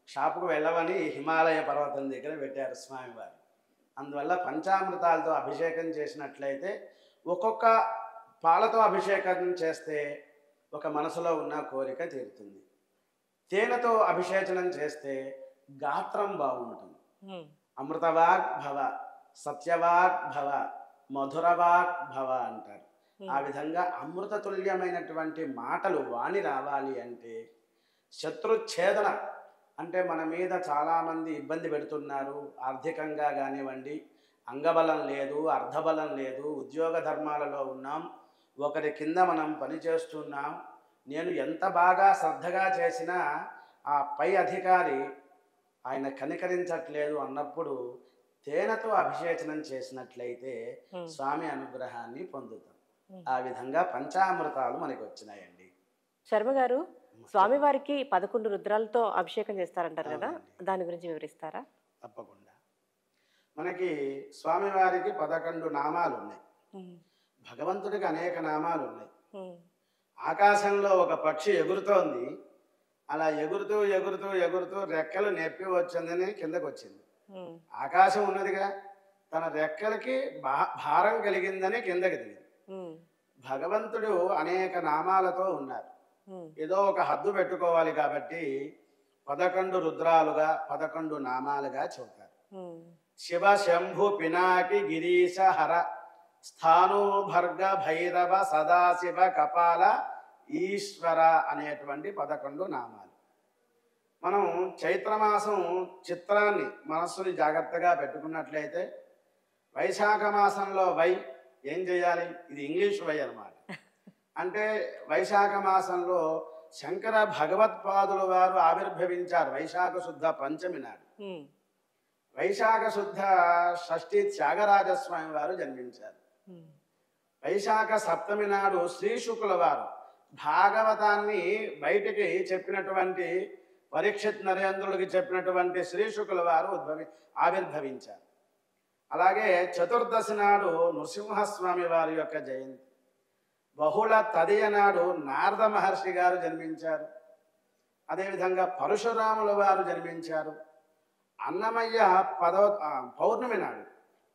షాపుకు వెళ్ళవని హిమాలయ పర్వతం దగ్గర పెట్టారు స్వామివారు. అందువల్ల పంచామృతాలతో అభిషేకం చేసినట్లయితే ఒక్కొక్క పాలతో అభిషేకం చేస్తే ఒక మనసులో ఉన్న కోరిక తీరుతుంది. తేనెతో అభిషేచనం చేస్తే గాత్రం బాగుంటుంది. అమృతవాగ్ భవ, సత్యవాగ్ భవ, మధురవాగ్ భవ అంటారు. ఆ విధంగా అమృతతుల్యమైనటువంటి మాటలు వాణి రావాలి అంటే శత్రుఛేదన అంటే మన మీద చాలామంది ఇబ్బంది పెడుతున్నారు. ఆర్థికంగా కానివ్వండి, అంగబలం లేదు, అర్ధబలం లేదు, ఉద్యోగ ధర్మాలలో ఉన్నాం, ఒకరి కింద మనం పనిచేస్తున్నాం, నేను ఎంత బాగా శ్రద్ధగా చేసినా ఆ పై అధికారి ఆయన కనికరించట్లేదు అన్నప్పుడు తేనెతో అభిషేచనం చేసినట్లయితే స్వామి అనుగ్రహాన్ని పొందుతాం. ఆ విధంగా పంచామృతాలు మనకి వచ్చినాయండి. శర్మ గారు, స్వామివారికి 11 రుద్రాలతో అభిషేకం చేస్తారంటారు కదా, దాని గురించి వివరిస్తారా? తప్పకుండా. మనకి స్వామివారికి 11 నామాలు ఉన్నాయి. భగవంతుడికి అనేక నామాలు ఉన్నాయి. ఆకాశంలో ఒక పక్షి ఎగురుతోంది. అలా ఎగురుతూ ఎగురుతూ ఎగురుతూ రెక్కలు నొప్పి వచ్చిందని కిందకు వచ్చింది. ఆకాశం ఉన్నదిగా, తన రెక్కలకి భారం కలిగిందని కిందకి దిగింది. భగవంతుడు అనేక నామాలతో ఉన్నారు. ఏదో ఒక హద్దు పెట్టుకోవాలి కాబట్టి 11 రుద్రాలుగా 11 నామాలుగా చెబుతారు. శివ శంభు పినాకి గిరీశ హర స్థాను భర్గ భైరవ సదాశివ కపాల ఈశ్వర అనేటువంటి 11 నామాలు. మనం చైత్రమాసం చిత్రాన్ని మనస్సుని జాగ్రత్తగా పెట్టుకున్నట్లయితే వైశాఖ మాసంలో వై ఏం చేయాలి? ఇది ఇంగ్లీష్ వై అన్నమాట. అంటే వైశాఖ మాసంలో శంకర భగవత్పాదుల వారు ఆవిర్భవించారు వైశాఖ శుద్ధ పంచమి నాడు. వైశాఖ శుద్ధ షష్ఠి త్యాగరాజస్వామి వారు జన్మించారు. వైశాఖ సప్తమి నాడు శ్రీ శుకుల వారు భాగవతాన్ని బయటికి చెప్పినటువంటి పరీక్షిత్ నరేంద్రుడికి చెప్పినటువంటి శ్రీ శుకుల వారు ఆవిర్భవించారు. అలాగే చతుర్దశి నాడు నృసింహస్వామి వారి యొక్క జయంతి. బహుళ తదియ నాడు నారద మహర్షి గారు జన్మించారు. అదేవిధంగా పరశురాముల వారు జన్మించారు. అన్నమయ్య పౌర్ణమి నాడు,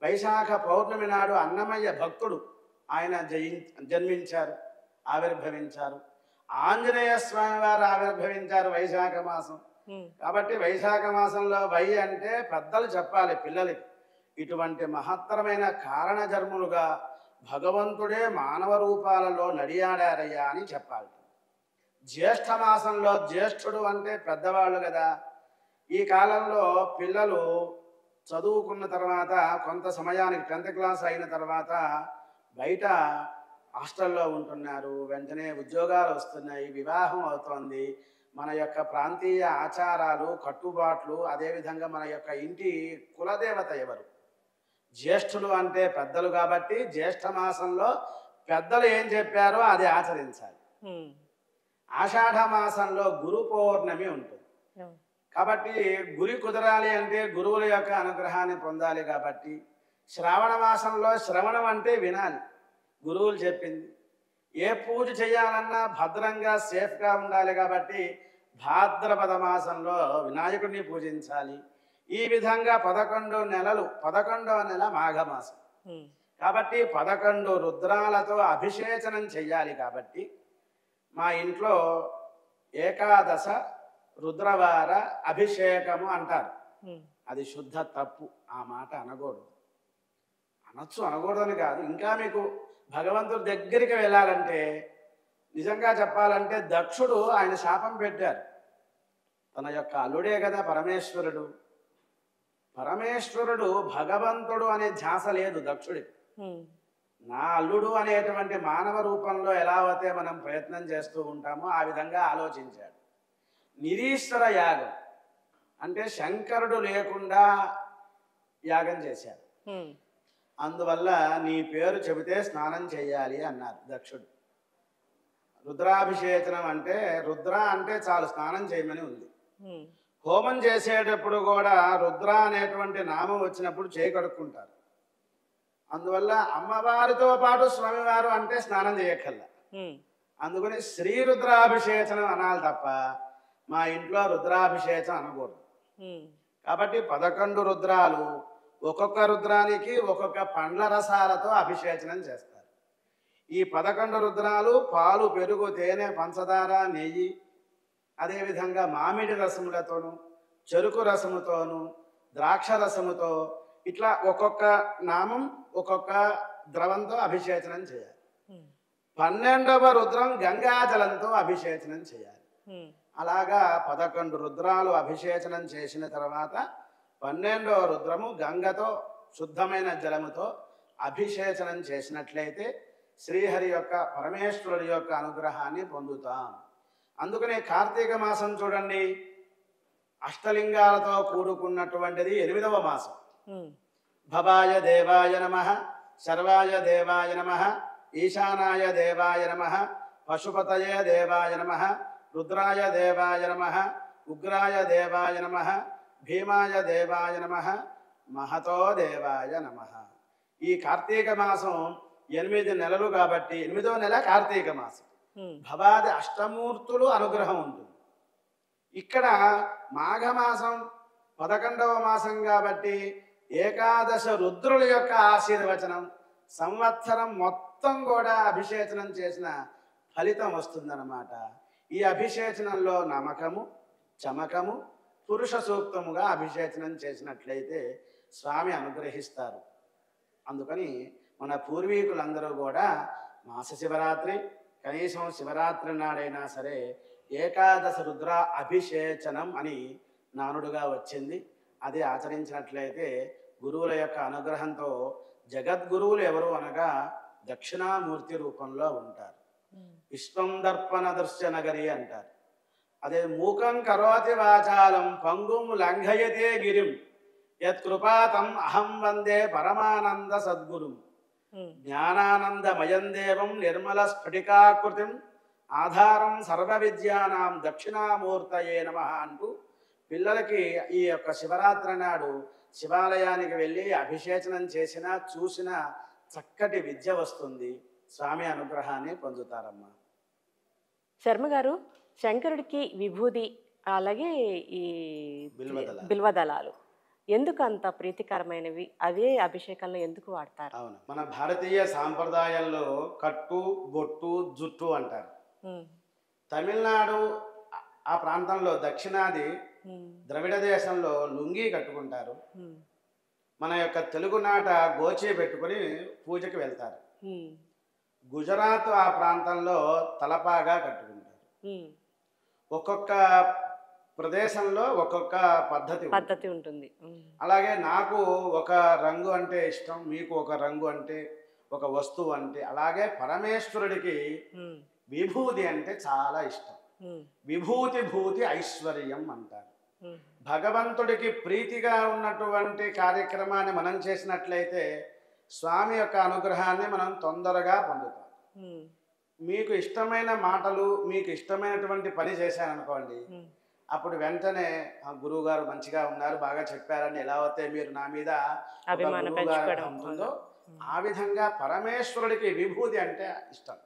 వైశాఖ పౌర్ణమి నాడు అన్నమయ్య భక్తుడు ఆయన జన్మించారు, ఆవిర్భవించారు. ఆంజనేయ స్వామి వారు ఆవిర్భవించారు వైశాఖ మాసం. కాబట్టి వైశాఖ మాసంలో వై అంటే పెద్దలు చెప్పాలి పిల్లలకి, ఇటువంటి మహత్తరమైన కారణ జన్ములుగా భగవంతుడే మానవ రూపాలలో నడియాడారయ్యా అని చెప్పాలి. జ్యేష్ఠ మాసంలో జ్యేష్ఠుడు అంటే పెద్దవాళ్ళు కదా. ఈ కాలంలో పిల్లలు చదువుకున్న తర్వాత కొంత సమయానికి 10th క్లాస్ అయిన తర్వాత బయట హాస్టల్లో ఉంటున్నారు, వెంటనే ఉద్యోగాలు వస్తున్నాయి, వివాహం అవుతోంది, మన యొక్క ప్రాంతీయ ఆచారాలు కట్టుబాట్లు, అదేవిధంగా మన యొక్క ఇంటి కులదేవత ఎవరు, జ్యేష్ఠులు అంటే పెద్దలు కాబట్టి జ్యేష్ఠ మాసంలో పెద్దలు ఏం చెప్పారో అది ఆచరించాలి. ఆషాఢ మాసంలో గురు పౌర్ణమి ఉంటుంది కాబట్టి గురి కుదరాలి అంటే గురువుల యొక్క అనుగ్రహాన్ని పొందాలి కాబట్టి శ్రావణ మాసంలో శ్రవణం అంటే వినాలి, గురువులు చెప్పింది. ఏ పూజ చేయాలన్నా భద్రంగా సేఫ్గా ఉండాలి కాబట్టి భాద్రపద మాసంలో వినాయకుడిని పూజించాలి. ఈ విధంగా 11 నెలలు, 11వ నెల మాఘమాసం కాబట్టి 11 రుద్రాలతో అభిషేచనం చెయ్యాలి. కాబట్టి మా ఇంట్లో ఏకాదశ రుద్రవార అభిషేకము అంటారు. అది శుద్ధ తప్పు, ఆ మాట అనకూడదు. అనొచ్చు, అనకూడదని కాదు. ఇంకా మీకు భగవంతుడి దగ్గరికి వెళ్ళాలంటే నిజంగా చెప్పాలంటే దక్షుడు ఆయన శాపం పెట్టారు. తన యొక్క అల్లుడే కదా పరమేశ్వరుడు. పరమేశ్వరుడు భగవంతుడు అనే ధ్యాస లేదు దక్షుడికి. నా అల్లుడు అనేటువంటి మానవ రూపంలో ఎలా అయితే మనం ప్రయత్నం చేస్తూ ఉంటామో ఆ విధంగా ఆలోచించాడు. నిరీశ్వర యాగం అంటే శంకరుడు లేకుండా యాగం చేశాడు. అందువల్ల నీ పేరు చెబితే స్నానం చేయాలి అన్నారు దక్షుడు. రుద్రాభిషేచనం అంటే రుద్ర అంటే చాలు స్నానం చేయమని ఉంది. హోమం చేసేటప్పుడు కూడా రుద్ర అనేటువంటి నామం వచ్చినప్పుడు చేయి కడుక్కుంటారు. అందువల్ల అమ్మవారితో పాటు స్వామివారు అంటే స్నానం చేయక్కర్లా. అందుకని శ్రీ రుద్రాభిషేచనం అనాలి తప్ప మా ఇంట్లో రుద్రాభిషేచనం అనకూడదు. కాబట్టి 11 రుద్రాలు, ఒక్కొక్క రుద్రానికి ఒక్కొక్క పండ్ల రసాలతో అభిషేచనం చేస్తారు. ఈ 11 రుద్రాలు పాలు, పెరుగు, తేనె, పంచదార, నెయ్యి, అదేవిధంగా మామిడి రసములతోనూ, చెరుకు రసముతోనూ, ద్రాక్ష రసముతో ఇట్లా ఒక్కొక్క నామం ఒక్కొక్క ద్రవంతో అభిషేచనం చేయాలి. 12వ రుద్రం గంగాజలంతో అభిషేచనం చేయాలి. అలాగా 11 రుద్రాలు అభిషేచనం చేసిన తర్వాత 12వ రుద్రము గంగతో శుద్ధమైన జలముతో అభిషేచనం చేసినట్లయితే శ్రీహరి యొక్క పరమేశ్వరుడి యొక్క అనుగ్రహాన్ని పొందుతాం. అందుకనే కార్తీక మాసం చూడండి, అష్టలింగాలతో కూడుకున్నటువంటిది 8వ మాసం. భవాయ దేవాయ నమః, సర్వాయ దేవాయ నమః, ఈశానాయ దేవాయ నమః, పశుపతయే దేవాయ నమః, రుద్రాయ దేవాయ నమః, ఉగ్రాయ దేవాయ నమః, భీమాయ దేవాయ నమః, మహతో దేవాయ నమః. ఈ కార్తీక మాసం 8 నెలలు కాబట్టి 8వ నెల కార్తీక మాసం. భవాది అష్టమూర్తులు అనుగ్రహం ఉంటుంది. ఇక్కడ మాఘమాసం 11వ మాసం కాబట్టి ఏకాదశ రుద్రుల యొక్క ఆశీర్వచనం సంవత్సరం మొత్తం కూడా అభిషేచనం చేసిన ఫలితం వస్తుందన్నమాట. ఈ అభిషేచనంలో నమకము, చమకము, పురుష సూక్తముగా అభిషేచనం చేసినట్లయితే స్వామి అనుగ్రహిస్తారు. అందుకని మన పూర్వీకులందరూ కూడా మాస శివరాత్రి, కనీసం శివరాత్రి నాడైనా సరే ఏకాదశ రుద్ర అభిషేచనం అని నానుడుగా వచ్చింది. అది ఆచరించినట్లయితే గురువుల యొక్క అనుగ్రహంతో జగద్గురువులు ఎవరు అనగా దక్షిణామూర్తి రూపంలో ఉంటారు. విశ్వం దర్పణ దృశ్య నగరి అంటారు. అదే మూకం కరోతి వాచాలం పంగుం లంఘయతే గిరిం యత్కృపాతం అహం వందే పరమానంద సద్గురుం జ్ఞానానందమయం దేవం నిర్మల స్ఫటికాకృతిం ఆధారం సర్వ విద్యానాం దక్షిణామూర్తయే నమః అంటూ పిల్లలకి ఈ యొక్క శివరాత్రి నాడు శివాలయానికి వెళ్ళి అభిషేచనం చేసినా చూసినా చక్కటి విద్య వస్తుంది. స్వామి అనుగ్రహాన్ని పొందుతారమ్మా. శర్మ గారు, శంకరుడికి విభూది అలాగే ఈ బిల్వదళాలు ఎందుకు అంత ప్రీతికరమైనవి? అదే అభిషేకంలో ఎందుకు వాడతారు? అవును, మన భారతీయ సాంప్రదాయంలో కట్టు, బొట్టు, జుట్టు అంటారు. తమిళనాడు ఆ ప్రాంతంలో దక్షిణాది ద్రవిడ దేశంలో లుంగీ కట్టుకుంటారు. మన యొక్క తెలుగునాట గోచి పెట్టుకుని పూజకి వెళ్తారు. గుజరాత్ ఆ ప్రాంతంలో తలపాగా కట్టుకుంటారు. ఒక్కొక్క ప్రదేశంలో ఒక్కొక్క పద్ధతి ఉంటుంది. అలాగే నాకు ఒక రంగు అంటే ఇష్టం, మీకు ఒక రంగు అంటే ఒక వస్తువు అంటే. అలాగే పరమేశ్వరుడికి విభూతి అంటే చాలా ఇష్టం. విభూతి భూతి ఐశ్వర్యం అంటారు. భగవంతుడికి ప్రీతిగా ఉన్నటువంటి కార్యక్రమాన్ని మనం చేసినట్లయితే స్వామి యొక్క అనుగ్రహాన్ని మనం తొందరగా పొందుతాం. మీకు ఇష్టమైన మాటలు, మీకు ఇష్టమైనటువంటి పని చేశాననుకోండి, అప్పుడు వెంటనే గురువు గారు మంచిగా ఉన్నారు, బాగా చెప్పారని ఎలా అయితే మీరు నా మీద ఉంటుందో ఆ విధంగా పరమేశ్వరుడికి విభూతి అంటే ఇష్టం.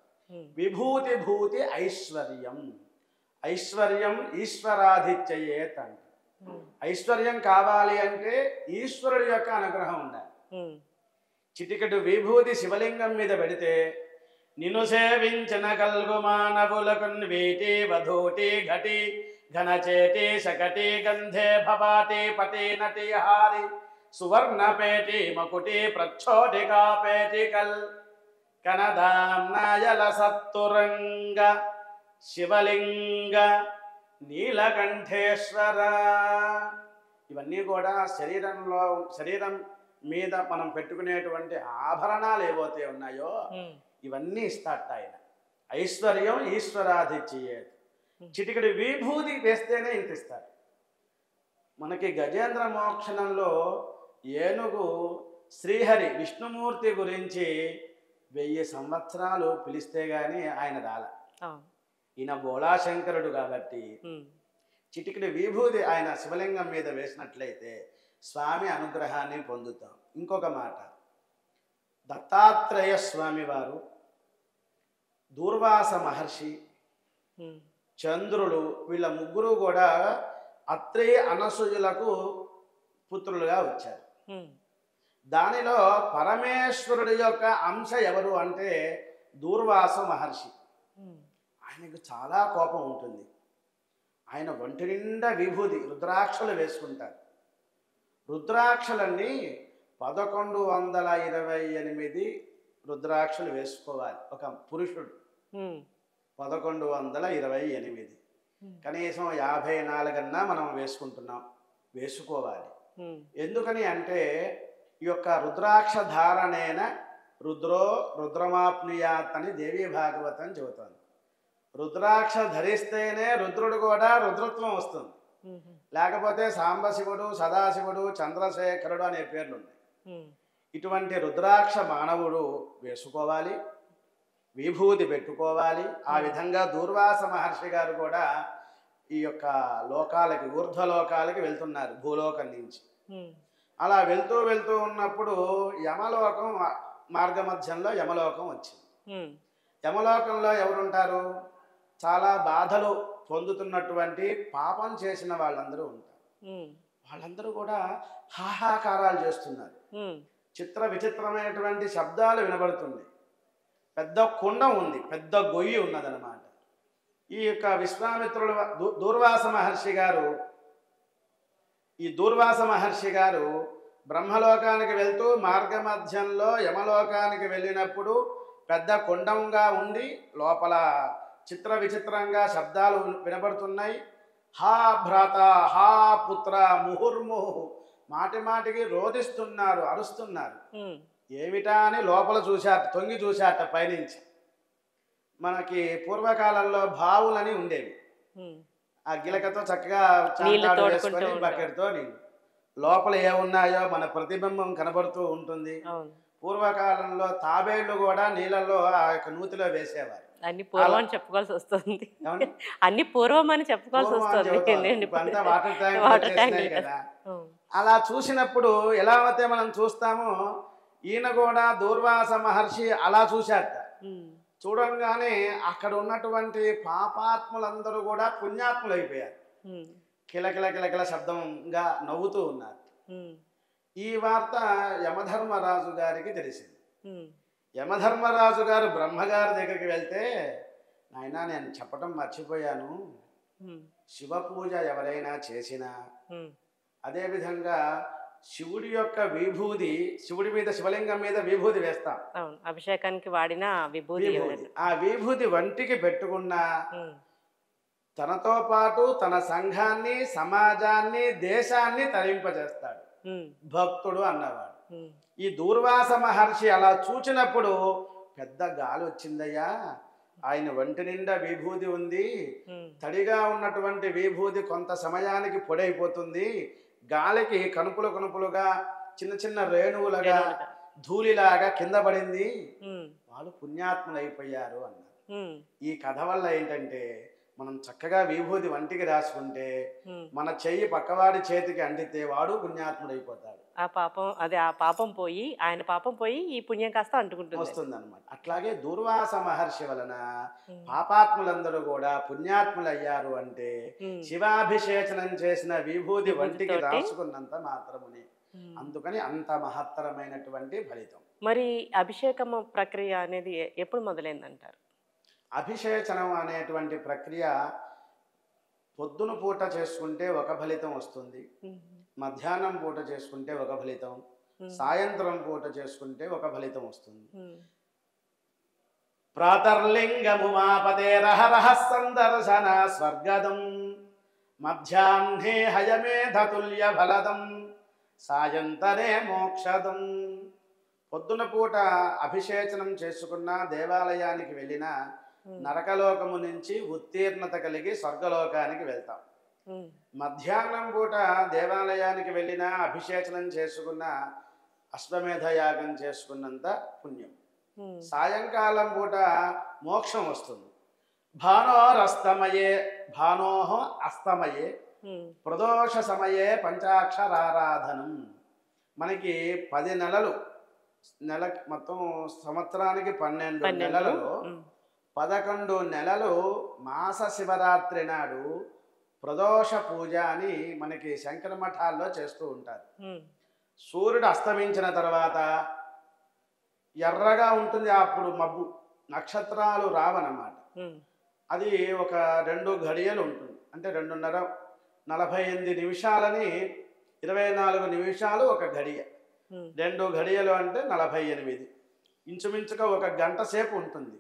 విభూతి భూతి ఐశ్వర్యం. ఐశ్వర్యం ఈశ్వరాధిత్యేత్ అంట. ఐశ్వర్యం కావాలి అంటే ఈశ్వరుడి యొక్క అనుగ్రహం ఉండాలి. చిటికెడు విభూతి శివలింగం మీద పెడితే నిన్ను సేవించిన కల్గు మానవులకు వీటి వధూటి ఘటి ఘనచేటి శకటి గంధే భవాటి పటి నటి హారి సువర్ణపేటి మకుటి ప్రచ్చోటికాపేటి కల్ కనదాంనాయల సత్తురంగ శివలింగ నీలకంఠేశ్వర. ఇవన్నీ కూడా శరీరం మీద మనం పెట్టుకునేటువంటి ఆభరణాలు ఏవైతే ఉన్నాయో ఇవన్నీ ఇస్తాట ఆయన. ఐశ్వర్యం ఈశ్వరాధిత్యేత్. చిటికడి విభూతి వేస్తేనే ఇంత ఇస్తారు. మనకి గజేంద్ర మోక్షణంలో ఏనుగు శ్రీహరి విష్ణుమూర్తి గురించి 1000 సంవత్సరాలు పిలిస్తే గాని ఆయన రాల. ఈయన బోళాశంకరుడు కాబట్టి చిటికడి విభూతి ఆయన శివలింగం మీద వేసినట్లయితే స్వామి అనుగ్రహాన్ని పొందుతాం. ఇంకొక మాట, దత్తాత్రేయ స్వామి వారు, దూర్వాస మహర్షి, చంద్రుడు, వీళ్ళ ముగ్గురు కూడా అత్రేయ అనసూయులకు పుత్రులుగా వచ్చారు. దానిలో పరమేశ్వరుడి యొక్క అంశ ఎవరు అంటే దూర్వాస మహర్షి. ఆయనకు చాలా కోపం ఉంటుంది. ఆయన ఒంటి నిండా విభూతి రుద్రాక్షలు వేసుకుంటారు. రుద్రాక్షలన్నీ 1128 రుద్రాక్షలు వేసుకోవాలి ఒక పురుషుడు. 1128. కనీసం 54 అన్నా మనం వేసుకోవాలి. ఎందుకని అంటే ఈ యొక్క రుద్రాక్ష ధారణేన రుద్రో రుద్రమాప్నుయాత్ అని దేవీ భాగవతం చెబుతోంది. రుద్రాక్ష ధరిస్తేనే రుద్రుడు కూడా రుద్రత్వం వస్తుంది. లేకపోతే సాంబశివుడు, సదాశివుడు, చంద్రశేఖరుడు అనే పేర్లు ఉన్నాయి. ఇటువంటి రుద్రాక్ష మానవుడు వేసుకోవాలి, విభూతి పెట్టుకోవాలి. ఆ విధంగా దూర్వాస మహర్షి గారు కూడా ఈ యొక్క లోకాలకి, ఊర్ధ్వలోకాలకి వెళ్తున్నారు భూలోకం నుంచి. అలా వెళ్తూ ఉన్నప్పుడు యమలోకం మార్గమధ్యంలో యమలోకం వచ్చింది. యమలోకంలో ఎవరుంటారు? చాలా బాధలు పొందుతున్నటువంటి పాపం చేసిన వాళ్ళందరూ ఉంటారు. వాళ్ళందరూ కూడా హాహాకారాలు చేస్తున్నారు. చిత్ర విచిత్రమైనటువంటి శబ్దాలు వినబడుతుంది. పెద్ద కుండ ఉంది, పెద్ద గొయ్యి ఉన్నదన్నమాట. ఈ యొక్క విశ్వామిత్రుడు దూర్వాస మహర్షి గారు బ్రహ్మలోకానికి వెళ్తూ మార్గమధ్యంలో యమలోకానికి వెళ్ళినప్పుడు పెద్ద కుండంగా ఉండి లోపల చిత్ర విచిత్రంగా శబ్దాలు వినబడుతున్నాయి. హా భ్రాత, హా పుత్ర, ముహుర్ముహు, మాటికి రోధిస్తున్నారు, అరుస్తున్నారు. ఏమిటా అని లోపల చూశాట, తొంగి చూశాట పైనుంచి. మనకి పూర్వకాలంలో బావులని ఉండేవి. ఆ గిలకతో చక్కగా చాంతాడు వేసుకొని బకెట్తో నీళ్ళు, లోపల ఏమున్నాయో మన ప్రతిబింబం కనబడుతూ ఉంటుంది. పూర్వకాలంలో తాబేళ్లు కూడా నీళ్ళలో ఆ యొక్క నూతిలో వేసేవారు. అన్ని పూర్వం అని చెప్పుకోవాల్సి వస్తుంది. అన్ని పూర్వం అని చెప్పుకోవాల్సి వస్తుంది. వాటర్ ట్యాంక్ కదా. అలా చూసినప్పుడు ఎలా అయితే మనం చూస్తామో ఈయన కూడా దూర్వాస మహర్షి అలా చూశాట. చూడంగానే అక్కడ ఉన్నటువంటి పాపాత్ములందరూ కూడా పుణ్యాత్ములు అయిపోయారు. కిలకిల శబ్దంగా నవ్వుతూ ఉన్నారు. ఈ వార్త యమధర్మరాజు గారికి తెలిసింది. యమధర్మరాజు గారు బ్రహ్మగారి దగ్గరికి వెళ్తే, నాయనా నేను చెప్పటం మర్చిపోయాను, శివ పూజ ఎవరైనా చేసినా అదేవిధంగా శివుడి యొక్క విభూతి, శివుడి మీద, శివలింగం మీద విభూతి వేస్తాం, అభిషేకానికి వాడిన విభూతి. ఆ విభూతి వంటికి పెట్టుకున్నా తనతో పాటు తన సంఘాన్ని, సమాజాన్ని, దేశాన్ని తరింపజేస్తాడు భక్తుడు అన్నవాడు. ఈ దూర్వాస మహర్షి అలా చూచినప్పుడు పెద్ద గాలి వచ్చిందయ్యా, ఆయన ఒంటి నిండా విభూది ఉంది, తడిగా ఉన్నటువంటి విభూది కొంత సమయానికి పొడైపోతుంది, గాలికి కనుపులు కనుపులుగా చిన్న చిన్న రేణువులుగా ధూళిలాగా కింద పడింది, వాళ్ళు పుణ్యాత్ములు అయిపోయారు అన్నారు. ఈ కథ వల్ల ఏంటంటే మనం చక్కగా విభూది వంటికి రాసుకుంటే మన చెయ్యి పక్కవాడి చేతికి అంటితే వాడు పుణ్యాత్ముడు అయిపోతాడు. ఆ పాపం పోయి ఆయన పాపం పోయి ఈ పుణ్యం కాస్త అంటుకుంటుంది వస్తుంది అనమాట. అట్లాగే దూర్వాస మహర్షి వలన పాపాత్ములందరూ కూడా పుణ్యాత్ములు అయ్యారు అంటే శివాభిషేచనం చేసిన విభూది వంటికి రాసుకున్నంత మాత్రమునే. అందుకని అంత మహత్తరమైనటువంటి ఫలితం. మరి అభిషేకం ప్రక్రియ అనేది ఎప్పుడు మొదలైందంటారు? అభిషేచనం అనేటువంటి ప్రక్రియ పొద్దున పూట చేసుకుంటే ఒక ఫలితం వస్తుంది, మధ్యాహ్నం పూట చేసుకుంటే ఒక ఫలితం, సాయంత్రం పూట చేసుకుంటే ఒక ఫలితం వస్తుంది. ప్రాతర్లింగము మాపతే రహరహ సందర్శన స్వర్గదం మధ్యాహ్నే హయమేధతుల్య ఫలదం సాయంతరే మోక్షదం. పొద్దున పూట అభిషేచనం చేసుకున్న దేవాలయానికి వెళ్ళిన నరకలోకము నుంచి ఉత్తీర్ణత కలిగి స్వర్గలోకానికి వెళ్తాం. మధ్యాహ్నం పూట దేవాలయానికి వెళ్ళిన అభిషేచనం చేసుకున్న అశ్వమేధ యాగం చేసుకున్నంత పుణ్యం. సాయంకాలం పూట మోక్షం వస్తుంది. భానోహ అస్తమయే ప్రదోష సమయే పంచాక్షరారాధనం. మనకి 10 నెలలు, మొత్తం సంవత్సరానికి 12 నెలలలో 11 నెలలు మాస శివరాత్రి నాడు ప్రదోష పూజ అని మనకి శంకర మఠాల్లో చేస్తూ ఉంటారు. సూర్యుడు అస్తమించిన తర్వాత ఎర్రగా ఉంటుంది, అప్పుడు మబ్బు, నక్షత్రాలు రావన్నమాట. అది ఒక 2 గడియలు ఉంటుంది, అంటే 2:30 48 నిమిషాలని 24 నిమిషాలు ఒక గడియ. 2 గడియలు అంటే 48, ఇంచుమించుగా 1 గంట సేపు ఉంటుంది.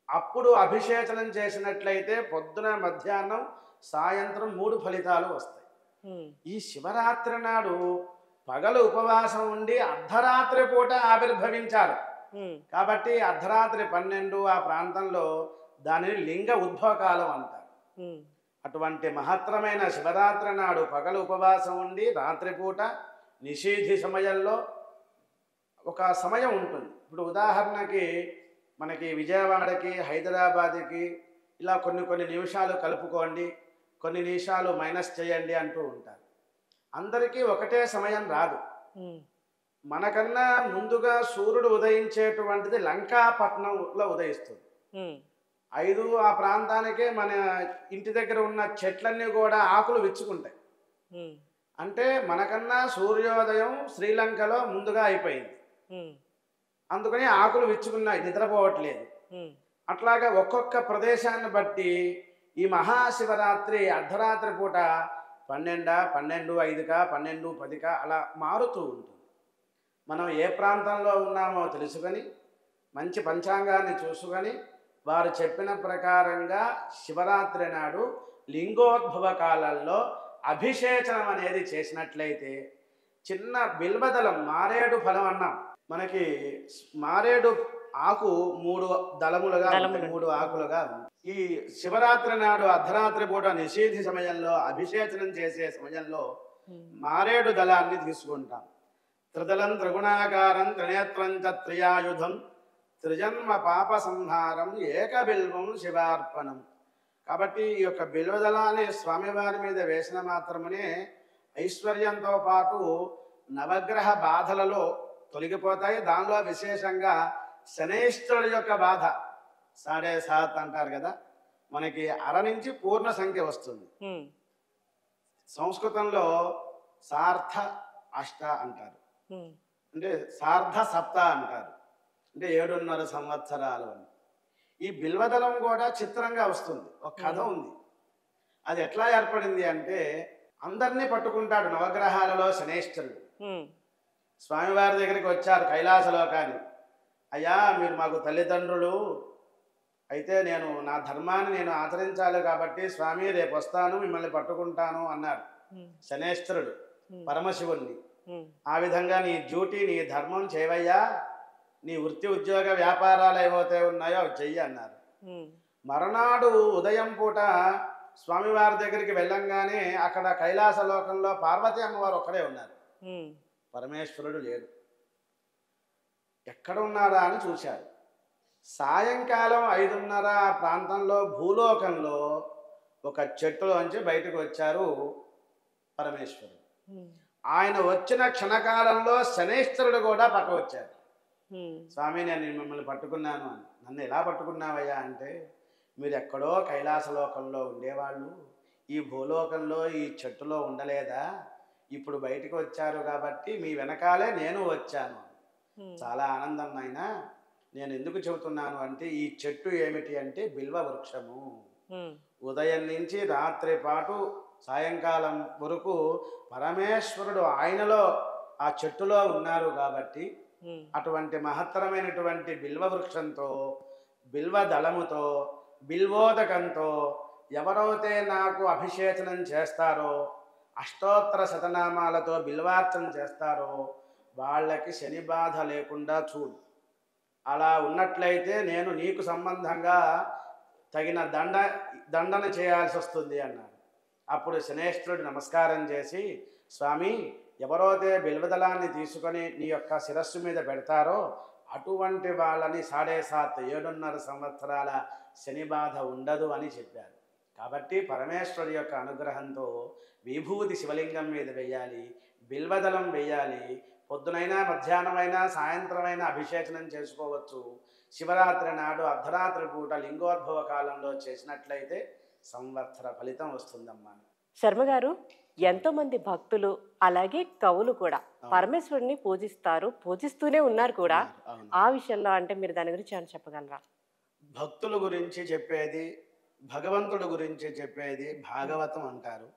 అప్పుడు అభిషేచనం చేసినట్లయితే పొద్దున, మధ్యాహ్నం, సాయంత్రం 3 ఫలితాలు వస్తాయి. ఈ శివరాత్రి నాడు పగలు ఉపవాసం ఉండి అర్ధరాత్రి పూట ఆవిర్భవించారు కాబట్టి అర్ధరాత్రి 12 ఆ ప్రాంతంలో దానిని లింగ ఉద్భవకాలం అంటారు. అటువంటి మహత్తరమైన శివరాత్రి నాడు పగలు ఉపవాసం ఉండి రాత్రిపూట నిషీధి సమయంలో ఒక సమయం ఉంటుంది. ఇప్పుడు ఉదాహరణకి మనకి విజయవాడకి, హైదరాబాద్కి ఇలా కొన్ని నిమిషాలు కలుపుకోండి, కొన్ని నిమిషాలు మైనస్ చేయండి అంటూ ఉంటారు. అందరికీ ఒకటే సమయం రాదు. మనకన్నా ముందుగా సూర్యుడు ఉదయించేటువంటిది లంకాపట్నంలో ఉదయిస్తుంది. 5 ఆ ప్రాంతానికే మన ఇంటి దగ్గర ఉన్న చెట్లన్నీ కూడా ఆకులు విచ్చుకుంటాయి. అంటే మనకన్నా సూర్యోదయం శ్రీలంకలో ముందుగా అయిపోయింది, అందుకని ఆకులు విచ్చుకున్నాయి, నిద్రపోవట్లేదు. అట్లాగా ఒక్కొక్క ప్రదేశాన్ని బట్టి ఈ మహాశివరాత్రి అర్ధరాత్రి పూట 12, 12:05, 12:10 అలా మారుతూ ఉంటుంది. మనం ఏ ప్రాంతంలో ఉన్నామో తెలుసుకొని మంచి పంచాంగాన్ని చూసుకొని వారు చెప్పిన ప్రకారంగా శివరాత్రి నాడు లింగోద్భవ కాలంలో అభిషేచనం అనేది చేసినట్లయితే చిన్న బిల్వదళం, మారేడు ఫలం అన్నాం, మనకి మారేడు ఆకు 3 దళములుగా 3 ఆకులుగా ఉంది. ఈ శివరాత్రి నాడు అర్ధరాత్రి పూట నిషేధి సమయంలో అభిషేచనం చేసే సమయంలో మారేడు దళాన్ని తీసుకుంటాం. త్రిదళం త్రిగుణాకారం త్రినేత్రం చ త్రియాయుధం త్రిజన్మ పాప సంహారం ఏకబిల్వం శివార్పణం. కాబట్టి ఈ యొక్క బిల్వదళాన్ని స్వామివారి మీద వేసిన మాత్రమే ఐశ్వర్యంతో పాటు నవగ్రహ బాధలలో తొలగిపోతాయి. దానిలో విశేషంగా శనైశ్వరుడు యొక్క బాధ 7.5 అంటారు కదా, మనకి అర నుంచి పూర్ణ సంఖ్య వస్తుంది. సంస్కృతంలో సార్థ అష్ట అంటారు, అంటే సార్థ సప్త అంటారు, అంటే 7.5 సంవత్సరాలు అని. ఈ బిల్వదళం కూడా చిత్రంగా వస్తుంది, ఒక కథ ఉంది. అది ఎట్లా ఏర్పడింది అంటే, అందరినీ పట్టుకుంటాడు నవగ్రహాలలో శనైశ్వరుడు. స్వామివారి దగ్గరికి వచ్చారు కైలాసలోకాన్ని. అయ్యా, మీరు మాకు తల్లిదండ్రులు, అయితే నేను నా ధర్మాన్ని నేను ఆచరించాలి కాబట్టి స్వామి రేపు వస్తాను, మిమ్మల్ని పట్టుకుంటాను అన్నాడు శనేశ్వరుడు పరమశివుణ్ణి. ఆ విధంగా నీ డ్యూటీ నీ ధర్మం చేయవయ్యా, నీ వృత్తి ఉద్యోగ వ్యాపారాలు ఏవైతే ఉన్నాయో అవి చెయ్యి అన్నారు. మరునాడు ఉదయం పూట స్వామివారి దగ్గరికి వెళ్ళంగానే అక్కడ కైలాస లోకంలో పార్వతీ అమ్మవారు ఒక్కడే ఉన్నారు. పరమేశ్వరుడు లేడు. ఎక్కడ ఉన్నారా అని చూశారు. సాయంకాలం 5:30 ఆ ప్రాంతంలో భూలోకంలో ఒక చెట్టులోంచి బయటకు వచ్చారు పరమేశ్వరుడు. ఆయన వచ్చిన క్షణకాలంలో శనేశ్వరుడు కూడా పక్క వచ్చారు. స్వామి, నేను మిమ్మల్ని పట్టుకున్నాను అని. నన్ను ఎలా పట్టుకున్నావయ్యా అంటే, మీరు ఎక్కడో కైలాసలోకంలో ఉండేవాళ్ళు ఈ భూలోకంలో ఈ చెట్టులో ఉండలేదా, ఇప్పుడు బయటకు వచ్చారు కాబట్టి మీ వెనకాలే నేను వచ్చాను. చాలా ఆనందం నాయన. నేను ఎందుకు చెబుతున్నాను అంటే, ఈ చెట్టు ఏమిటి అంటే బిల్వ వృక్షము. ఉదయం నుంచి రాత్రి పాటు సాయంకాలం వరకు పరమేశ్వరుడు ఆయనలో ఆ చెట్టులో ఉన్నారు కాబట్టి అటువంటి మహత్తరమైనటువంటి బిల్వ వృక్షంతో, బిల్వ దళముతో, బిల్వోదకంతో ఎవరైతే నాకు అభిషేచనం చేస్తారో, అష్టోత్తర శతనామాలతో బిల్వార్చన చేస్తారో వాళ్ళకి శని బాధ లేకుండా చూడు. అలా ఉన్నట్లయితే నేను నీకు సంబంధంగా తగిన దండన చేయాల్సి వస్తుంది అన్నాడు. అప్పుడు శనేశ్వరుడు నమస్కారం చేసి, స్వామి, ఎవరైతే బిల్వదళాన్ని తీసుకొని నీ యొక్క శిరస్సు మీద పెడతారో అటువంటి వాళ్ళని 7.5 సంవత్సరాల శని బాధ ఉండదు అని చెప్పారు. కాబట్టి పరమేశ్వరుడి యొక్క అనుగ్రహంతో విభూతి శివలింగం మీద వెయ్యాలి, బిల్వదళం వెయ్యాలి. పొద్దునైనా మధ్యాహ్నమైనా సాయంత్రమైనా అభిషేచనం చేసుకోవచ్చు. శివరాత్రి నాడు అర్ధరాత్రి పూట లింగోద్భవ కాలంలో చేసినట్లయితే సంవత్సర ఫలితం వస్తుందమ్మా. శర్మ గారు, ఎంతో మంది భక్తులు అలాగే కవులు కూడా పరమేశ్వరుని పూజిస్తారు, పూజిస్తూనే ఉన్నారు కూడా. ఆ విషయంలో అంటే మీరు దాని గురించి ఏమైనా చెప్పగలరా? భక్తుల గురించి చెప్పేది, భగవంతుడి గురించి చెప్పేది భాగవతం అంటారు.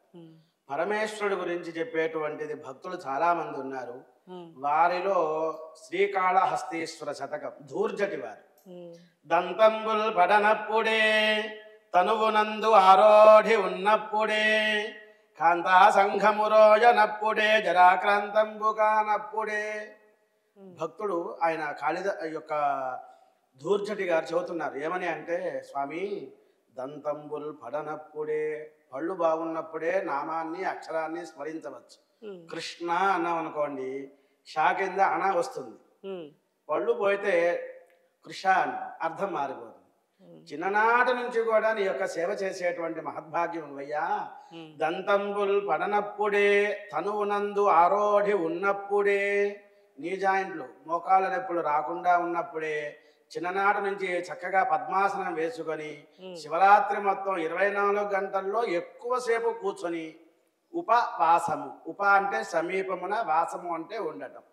పరమేశ్వరుడు గురించి చెప్పేటువంటిది భక్తులు చాలా మంది ఉన్నారు. వారిలో శ్రీకాళహస్తీశ్వర శతకం ధూర్జటి వారు. దంతంబుల్ పడనప్పుడే, తనువునందు ఆరోఢి ఉన్నప్పుడే, కాంతా సంఘము రోజనప్పుడే, జరాక్రాంతంబు కానప్పుడే. భక్తుడు ఆయన యొక్క ధూర్జటి గారు చెబుతున్నారు ఏమని అంటే, స్వామి, దంతంబుల్ పడనప్పుడే, పళ్ళు బాగున్నప్పుడే నామాన్ని అక్షరాన్ని స్మరించవచ్చు. కృష్ణ అన్నాం అనుకోండి, షా కింద అణ వస్తుంది. పళ్ళు పోయితే కృష అని అర్థం మారిపోతుంది. చిన్ననాటి నుంచి కూడా నీ యొక్క సేవ చేసేటువంటి మహద్భాగ్యం అయ్యా. దంతంబుల్ పడనప్పుడే, తనువునందు ఆరోఢి ఉన్నప్పుడే, నీ జాయింట్లు మోకాళ్ళ నొప్పులు రాకుండా ఉన్నప్పుడే, చిన్ననాటి నుంచి చక్కగా పద్మాసనం వేసుకొని శివరాత్రి మొత్తం 24 గంటల్లో ఎక్కువసేపు కూర్చొని ఉపవాసము, ఉప అంటే సమీపమున, వాసము అంటే ఉండటం,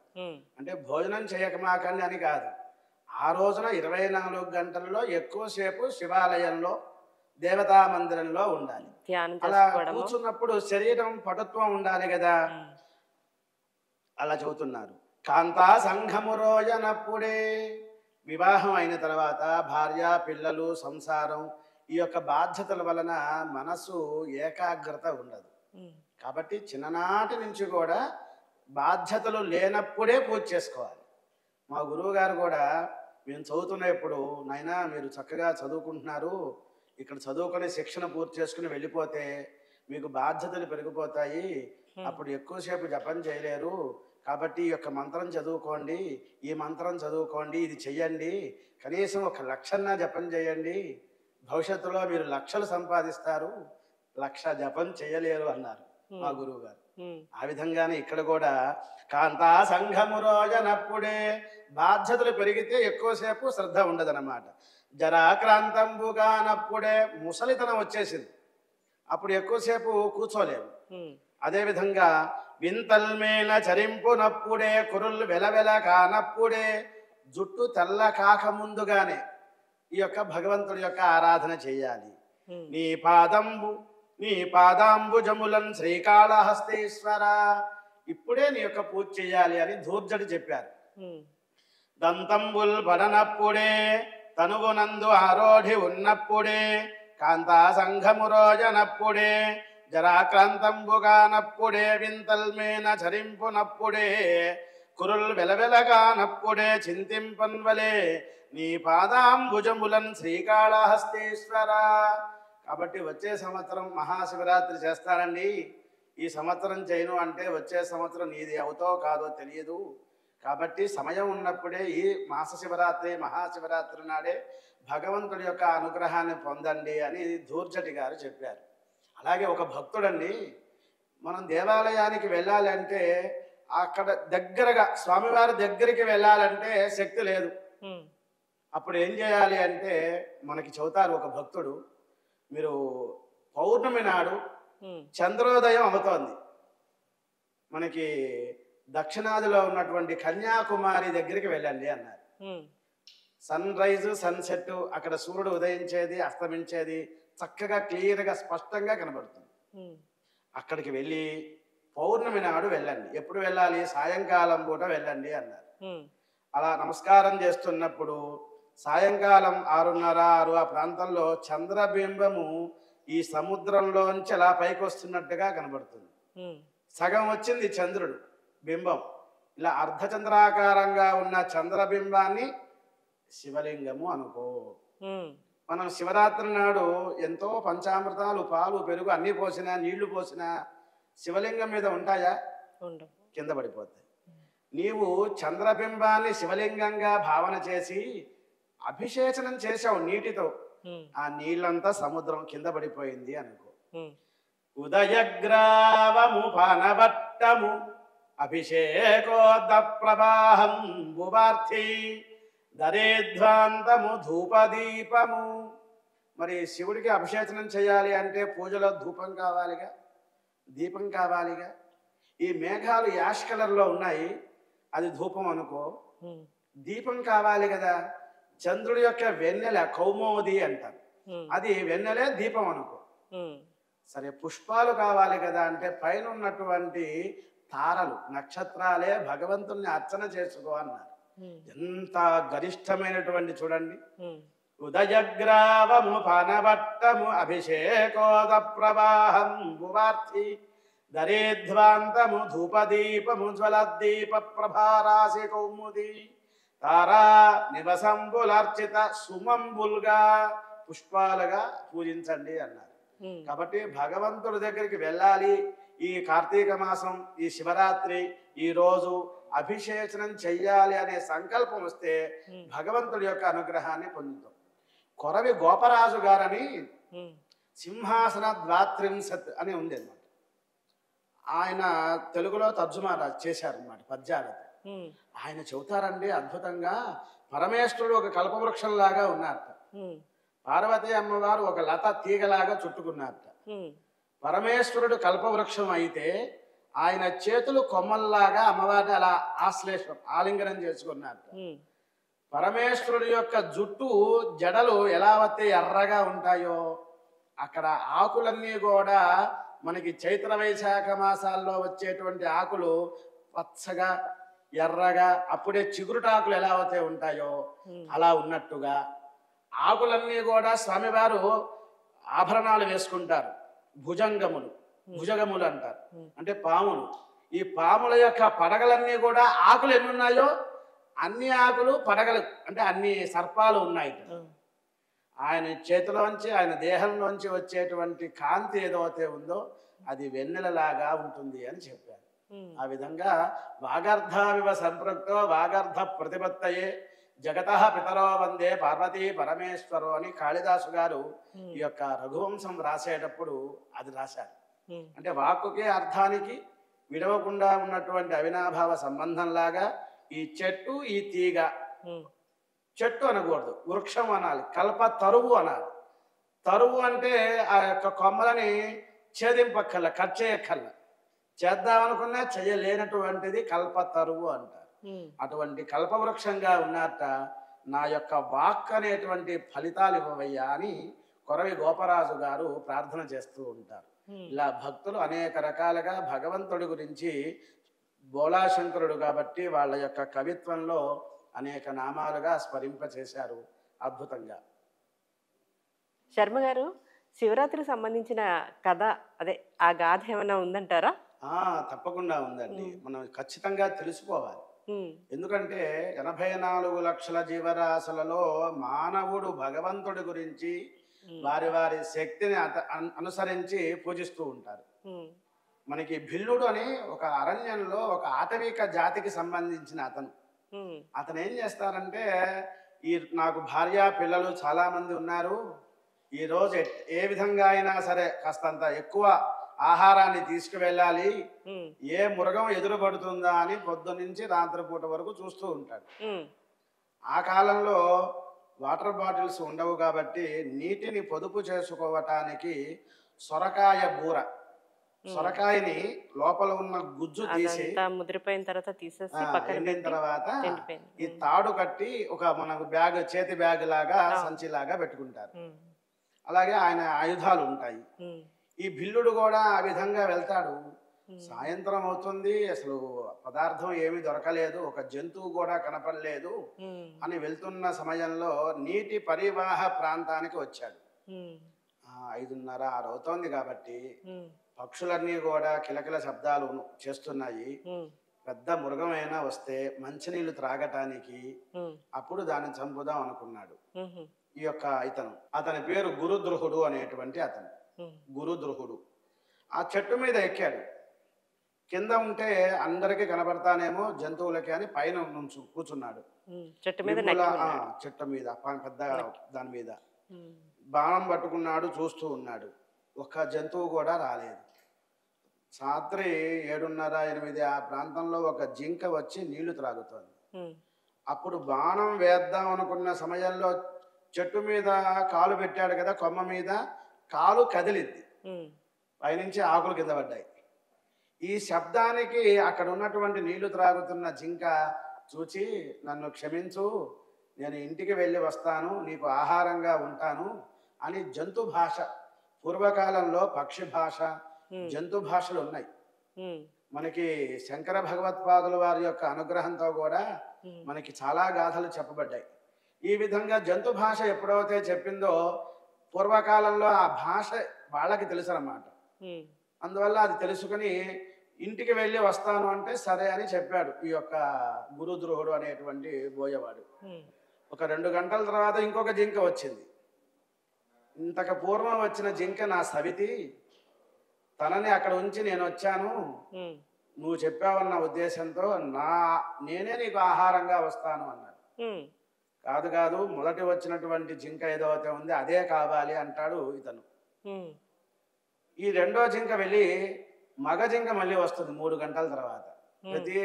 అంటే భోజనం చేయకమాకండి అని కాదు. ఆ రోజున 24 గంటల్లో ఎక్కువసేపు శివాలయంలో దేవతా మందిరంలో ఉండాలి. అలా కూర్చున్నప్పుడు శరీరం పటుత్వం ఉండాలి కదా. అలా చెబుతున్నారు. కాంతా సంఘము రోజనప్పుడే, వివాహం అయిన తర్వాత భార్య పిల్లలు సంసారం ఈ యొక్క బాధ్యతల వలన మనసు ఏకాగ్రత ఉండదు. కాబట్టి చిన్ననాటి నుంచి కూడా బాధ్యతలు లేనప్పుడే పూజ చేసుకోవాలి. మా గురువు గారు కూడా మేము చదువుతున్నప్పుడు, నాయనా మీరు చక్కగా చదువుకుంటున్నారు, ఇక్కడ చదువుకొని శిక్షణ పూర్తి చేసుకుని వెళ్ళిపోతే మీకు బాధ్యతలు పెరిగిపోతాయి, అప్పుడు ఎక్కువసేపు జపం చేయలేరు. కాబట్టి ఈ యొక్క మంత్రం చదువుకోండి, ఈ మంత్రం చదువుకోండి, ఇది చెయ్యండి, కనీసం 1 లక్షన్నా జపం చేయండి, భవిష్యత్తులో మీరు లక్షలు సంపాదిస్తారు, 1,00,000 జపం చేయలేరు అన్నారు మా గురువు గారు. ఆ విధంగానే ఇక్కడ కూడా కాంతా సంఘము రోజనప్పుడే, బాధ్యతలు పెరిగితే ఎక్కువసేపు శ్రద్ధ ఉండదన్నమాట. జరాక్రాంతంబుగానప్పుడే, ముసలితనం వచ్చేసింది, అప్పుడు ఎక్కువసేపు కూర్చోలేము. అదేవిధంగా వింతల్మేల చరింపునప్పుడే, కురులు వెలవెల కానప్పుడే, జుట్టు తెల్ల కాక ముందుగానే ఈ యొక్క భగవంతుడి యొక్క ఆరాధన చేయాలి. నీ పాదాంబుజములన్ శ్రీకాళహస్తీశ్వర, ఇప్పుడే నీ యొక్క పూజ చేయాలి అని ధూర్జటి చెప్పారు. దంతంబుల్ పడనప్పుడే, తనువునందు ఆరోఢి ఉన్నప్పుడే, కాంతా సంఘము రోజనప్పుడే, జరాక్రాంతంబుగానప్పుడే వింతల్మేన చరింపునప్పుడే కురుల్ వెలవెలగానప్పుడే చింతింపన్వలే నీ పాదాంబుజములన్ శ్రీకాళహస్తీశ్వర. కాబట్టి వచ్చే సంవత్సరం మహాశివరాత్రి చేస్తానండి, ఈ సంవత్సరం చేయను అంటే వచ్చే సంవత్సరం నీది అవుతో కాదో తెలియదు. కాబట్టి సమయం ఉన్నప్పుడే ఈ మాస శివరాత్రి మహాశివరాత్రి నాడే భగవంతుడి యొక్క అనుగ్రహాన్ని పొందండి అని ధూర్జటి గారు చెప్పారు. అలాగే ఒక భక్తుడండి, మనం దేవాలయానికి వెళ్ళాలి అంటే అక్కడ దగ్గరగా స్వామివారి దగ్గరికి వెళ్ళాలంటే శక్తి లేదు. అప్పుడు ఏం చేయాలి అంటే మనకి చెబుతారు ఒక భక్తుడు, మీరు పౌర్ణమి నాడు చంద్రోదయం అవుతోంది, మనకి దక్షిణాదిలో ఉన్నటువంటి కన్యాకుమారి దగ్గరికి వెళ్ళండి అన్నారు. సన్ రైజ్ సన్సెట్ అక్కడ సూర్యుడు ఉదయించేది అస్తమించేది చక్కగా క్లియర్గా స్పష్టంగా కనబడుతుంది. అక్కడికి వెళ్ళి పౌర్ణమి నాడు వెళ్ళండి. ఎప్పుడు వెళ్ళాలి? సాయంకాలం పూట వెళ్ళండి అన్నారు. అలా నమస్కారం చేస్తున్నప్పుడు సాయంకాలం 6:30 ఆ ప్రాంతంలో చంద్రబింబము ఈ సముద్రంలోంచి అలా పైకి వస్తున్నట్టుగా కనబడుతుంది. సగం వచ్చింది చంద్రుడు బింబం, ఇలా అర్ధచంద్రాకారంగా ఉన్న చంద్రబింబాన్ని శివలింగము అనుకో. మనం శివరాత్రి నాడు ఎంతో పంచామృతాలు పాలు పెరుగు అన్నీ పోసినా నీళ్లు పోసినా శివలింగం మీద ఉంటాయా? కింద పడిపోతాయి. నీవు చంద్రబింబాన్ని శివలింగంగా భావన చేసి అభిషేచనం చేశావు నీటితో, ఆ నీళ్ళంతా సముద్రం కింద పడిపోయింది అనుకో. ఉదయగ్రావము పానవట్టము అభిషేకోద ప్రవాహం భువార్థి దరేధ్వాంతము ధూపదీపము. మరి శివుడికి అభిషేచనం చేయాలి అంటే పూజలో ధూపం కావాలిగా, దీపం కావాలిగా. ఈ మేఘాలు యాష్ కలర్లో ఉన్నాయి, అది ధూపం అనుకో. దీపం కావాలి కదా. చంద్రుడి యొక్క వెన్నెల కౌమోది అంటారు, అది వెన్నెలే దీపం అనుకో. సరే పుష్పాలు కావాలి కదా అంటే పైన ఉన్నటువంటి తారలు నక్షత్రాలే భగవంతుణ్ణి అర్చన చేసుకో అన్నారు. ఎంత గరిష్టమైనటువంటి చూడండి. ఉదయగ్రావము పానవట్టము అభిషేకోద ప్రవాహం భువార్థి దరేధ్వాంతము ధూపదీపము జ్వలద్దీప ప్రభారాశి కౌముది తారా నివసంబులర్చిత సుమంబుల్గా పుష్పాలుగా పూజించండి అన్నారు. కాబట్టి భగవంతుడి దగ్గరికి వెళ్ళాలి. ఈ కార్తీక మాసం, ఈ శివరాత్రి, ఈ రోజు అభిషేచనం చెయ్యాలి అనే సంకల్పం వస్తే భగవంతుడి యొక్క అనుగ్రహాన్ని పొందుతాం. కొరవి గోపరాజు గారని సింహాసన ద్వాత్రింశత్ అని ఉంది అన్నమాట. ఆయన తెలుగులో తర్జుమా చేశారన్నమాట పద్యాలతో. ఆయన చెబుతారండి అద్భుతంగా, పరమేశ్వరుడు ఒక కల్పవృక్షంలాగా ఉన్నారట, పార్వతీ అమ్మవారు ఒక లత తీగలాగా చుట్టుకున్నారట. పరమేశ్వరుడు కల్పవృక్షం అయితే ఆయన చేతులు కొమ్మల్లాగా అమ్మవారిని అలా ఆలింగనం చేసుకున్నారట. పరమేశ్వరుడు యొక్క జుట్టు జడలు ఎలా వస్తే ఎర్రగా ఉంటాయో అక్కడ ఆకులన్నీ కూడా మనకి చైత్ర వైశాఖ మాసాల్లో వచ్చేటువంటి ఆకులు పచ్చగా ఎర్రగా అప్పుడే చిగురుటాకులు ఎలా అయితే ఉంటాయో అలా ఉన్నట్టుగా ఆకులన్నీ కూడా స్వామివారు ఆభరణాలు వేసుకుంటారు. భుజగములు అంటారు, అంటే పాములు. ఈ పాముల యొక్క పడగలన్నీ కూడా ఆకులు ఎన్ని ఉన్నాయో అన్ని ఆకులు పడగలు, అంటే అన్ని సర్పాలు ఉన్నాయి. ఆయన చేతిలోంచి ఆయన దేహంలోంచి వచ్చేటువంటి కాంతి ఏదైతే ఉందో అది వెన్నెలలాగా ఉంటుంది అని చెప్పారు. ఆ విధంగా వాగర్ధావివ సంపృక్తో వాగర్ధ ప్రతిపత్తయే జగతః పితరో వందే పార్వతీ పరమేశ్వరో అని కాళిదాసు గారు ఈ యొక్క రఘువంశం రాసేటప్పుడు అది రాశారు. అంటే వాక్కుకే అర్థానికి విడవకుండా ఉన్నటువంటి అవినాభావ సంబంధంలాగా ఈ చెట్టు ఈ తీగ, చెట్టు అనకూడదు వృక్షం అనాలి, కల్ప తరువు అనాలి. తరువు అంటే ఆ యొక్క కొమ్మలని ఛేదింపక్కల కట్ చేయక్కర్ల, చేద్దామనుకున్నా చెయ్యలేనటువంటిది కల్ప తరువు అంటారు. అటువంటి కల్పవృక్షంగా ఉన్నట్ట నా యొక్క వాక్ అనేటువంటి ఫలితాలు ఇవ్వవయ్యా అని కొరవి గోపరాజు గారు ప్రార్థన చేస్తూ ఉంటారు. ఇలా భక్తులు అనేక రకాలుగా భగవంతుడి గురించి, బోళాశంకరుడు కాబట్టి వాళ్ళ యొక్క కవిత్వంలో అనేక నామాలుగా స్మరింపచేశారు అద్భుతంగా. శర్మ గారు, శివరాత్రికి సంబంధించిన కథ అదే ఆ గాథ ఏమైనా ఉందంటారా? తప్పకుండా ఉందండి. మనం ఖచ్చితంగా తెలుసుకోవాలి. హ్మ్. ఎందుకంటే 84 లక్షల జీవరాశులలో మానవుడు భగవంతుడి గురించి హ్మ్. వారి వారి శక్తిని అనుసరించి పూజిస్తూ ఉంటారు. హ్మ్. మనకి భిల్లుడు అని ఒక అరణ్యంలో ఒక ఆటవిక జాతికి సంబంధించిన అతను. హ్మ్. అతను ఏం చేస్తారంటే, నాకు భార్య పిల్లలు చాలా మంది ఉన్నారు, ఈ రోజు ఏ విధంగా అయినా సరే కాస్తంత ఎక్కువ ఆహారాన్ని తీసుకువెళ్ళాలి, హ్మ్. ఏ మృగం ఎదురుపడుతుందా అని పొద్దున్నుంచి రాత్రిపూట వరకు చూస్తూ ఉంటాడు. హ్మ్. ఆ కాలంలో వాటర్ బాటిల్స్ ఉండవు కాబట్టి నీటిని పొదుపు చేసుకోవటానికి సొరకాయ బూర, సొరకాయని లోపల ఉన్న గుజ్జు తీసి అదంతా ముదిరిపోయిన తర్వాత తీసేసి పక్కన ఎండిన పెట్టి తర్వాత ఎండిపోయింది. ఈ తాడు కట్టి ఒక మనకు బ్యాగ్, చేతి బ్యాగ్ లాగా ఆ. సంచిలాగా పెట్టుకుంటారు. హ్మ్. అలాగే ఆయన ఆయుధాలు ఉంటాయి. హ్మ్. ఈ భిల్లుడు కూడా ఆ విధంగా వెళ్తాడు. హ్మ్. సాయంత్రం అవుతుంది, అసలు పదార్థం ఏమీ దొరకలేదు, ఒక జంతువు కూడా కనపడలేదు హ్మ్. అని వెళ్తున్న సమయంలో నీటి పరివాహ ప్రాంతానికి వచ్చాడు. హ్మ్. 5:30, 6 అవుతోంది కాబట్టి హ్మ్. పక్షులన్నీ కూడా కిలకిల శబ్దాలు చేస్తున్నాయి. హ్మ్. పెద్ద మృగమైనా వస్తే మంచినీళ్ళు త్రాగటానికి హ్మ్. అప్పుడు దాన్ని చంపుదాం అనుకున్నాడు. హుహు. ఈ యొక్క అతని పేరు గురుద్రుహుడు అనేటువంటి అతను. హ్మ్. గురుద్రుహుడు ఆ చెట్టు మీద ఎక్కాడు. కింద ఉంటే అందరికీ కనబడతానేమో జంతువులకి అని పైన నుంచి కూర్చున్నాడు. హ్మ్. చెట్టు మీద నిప్పుల నక్కి ఉన్నాడు. చెట్టు మీద పెద్ద నక్కి. దాని మీద హ్మ్. బాణం పట్టుకున్నాడు, చూస్తూ ఉన్నాడు. ఒక్క జంతువు కూడా రాలేదు. రాత్రి 7:30, 8 ఆ ప్రాంతంలో ఒక జింక వచ్చి నీళ్లు త్రాగుతోంది. హ్మ్. అప్పుడు బాణం వేద్దాం అనుకున్న సమయంలో చెట్టు మీద కాలు పెట్టాడు కదా, కొమ్మ మీద కాలు కదిలింది. హ్మ్. పైనుంచి ఆకులు కింద పడ్డాయి. ఈ శబ్దానికి అక్కడ ఉన్నటువంటి నీళ్లు త్రాగుతున్న జింక చూచి, నన్ను క్షమించు, నేను ఇంటికి వెళ్ళి వస్తాను, నీకు ఆహారంగా ఉంటాను అని జంతు భాష, పూర్వకాలంలో పక్షి భాష, హ్మ్. జంతు భాషలు ఉన్నాయి. హ్మ్. మనకి శంకర భగవత్పాదుల వారి యొక్క అనుగ్రహంతో కూడా హ్మ్. మనకి చాలా గాథలు చెప్పబడ్డాయి. ఈ విధంగా జంతు భాష ఎప్పుడైతే చెప్పిందో పూర్వకాలంలో ఆ భాష వాళ్ళకి తెలుసు అన్నమాట. హ్మ్. అందువల్ల అది తెలుసుకుని ఇంటికి వెళ్ళి వస్తాను అంటే సరే అని చెప్పాడు ఈ యొక్క గురుద్రోహుడు అనేటువంటి బోయవాడు. హ్మ్. ఒక 2 గంటల తర్వాత ఇంకొక జింక వచ్చింది. ఇంతకు పూర్వం వచ్చిన జింక నా సవితి, తనని అక్కడ ఉంచి నేను వచ్చాను, హ్మ్. నువ్వు చెప్పావన్న ఉద్దేశంతో నేనే నీకు ఆహారంగా వస్తాను అన్నాడు. హ్మ్. కాదు కాదు, మొదటి వచ్చినటువంటి జింక ఏదైతే ఉంది అదే కావాలి అంటాడు ఇతను. హ్మ్. ఈ రెండో జింక వెళ్ళి మగ జింక మళ్ళీ వస్తుంది 3 గంటల తర్వాత. ప్రతి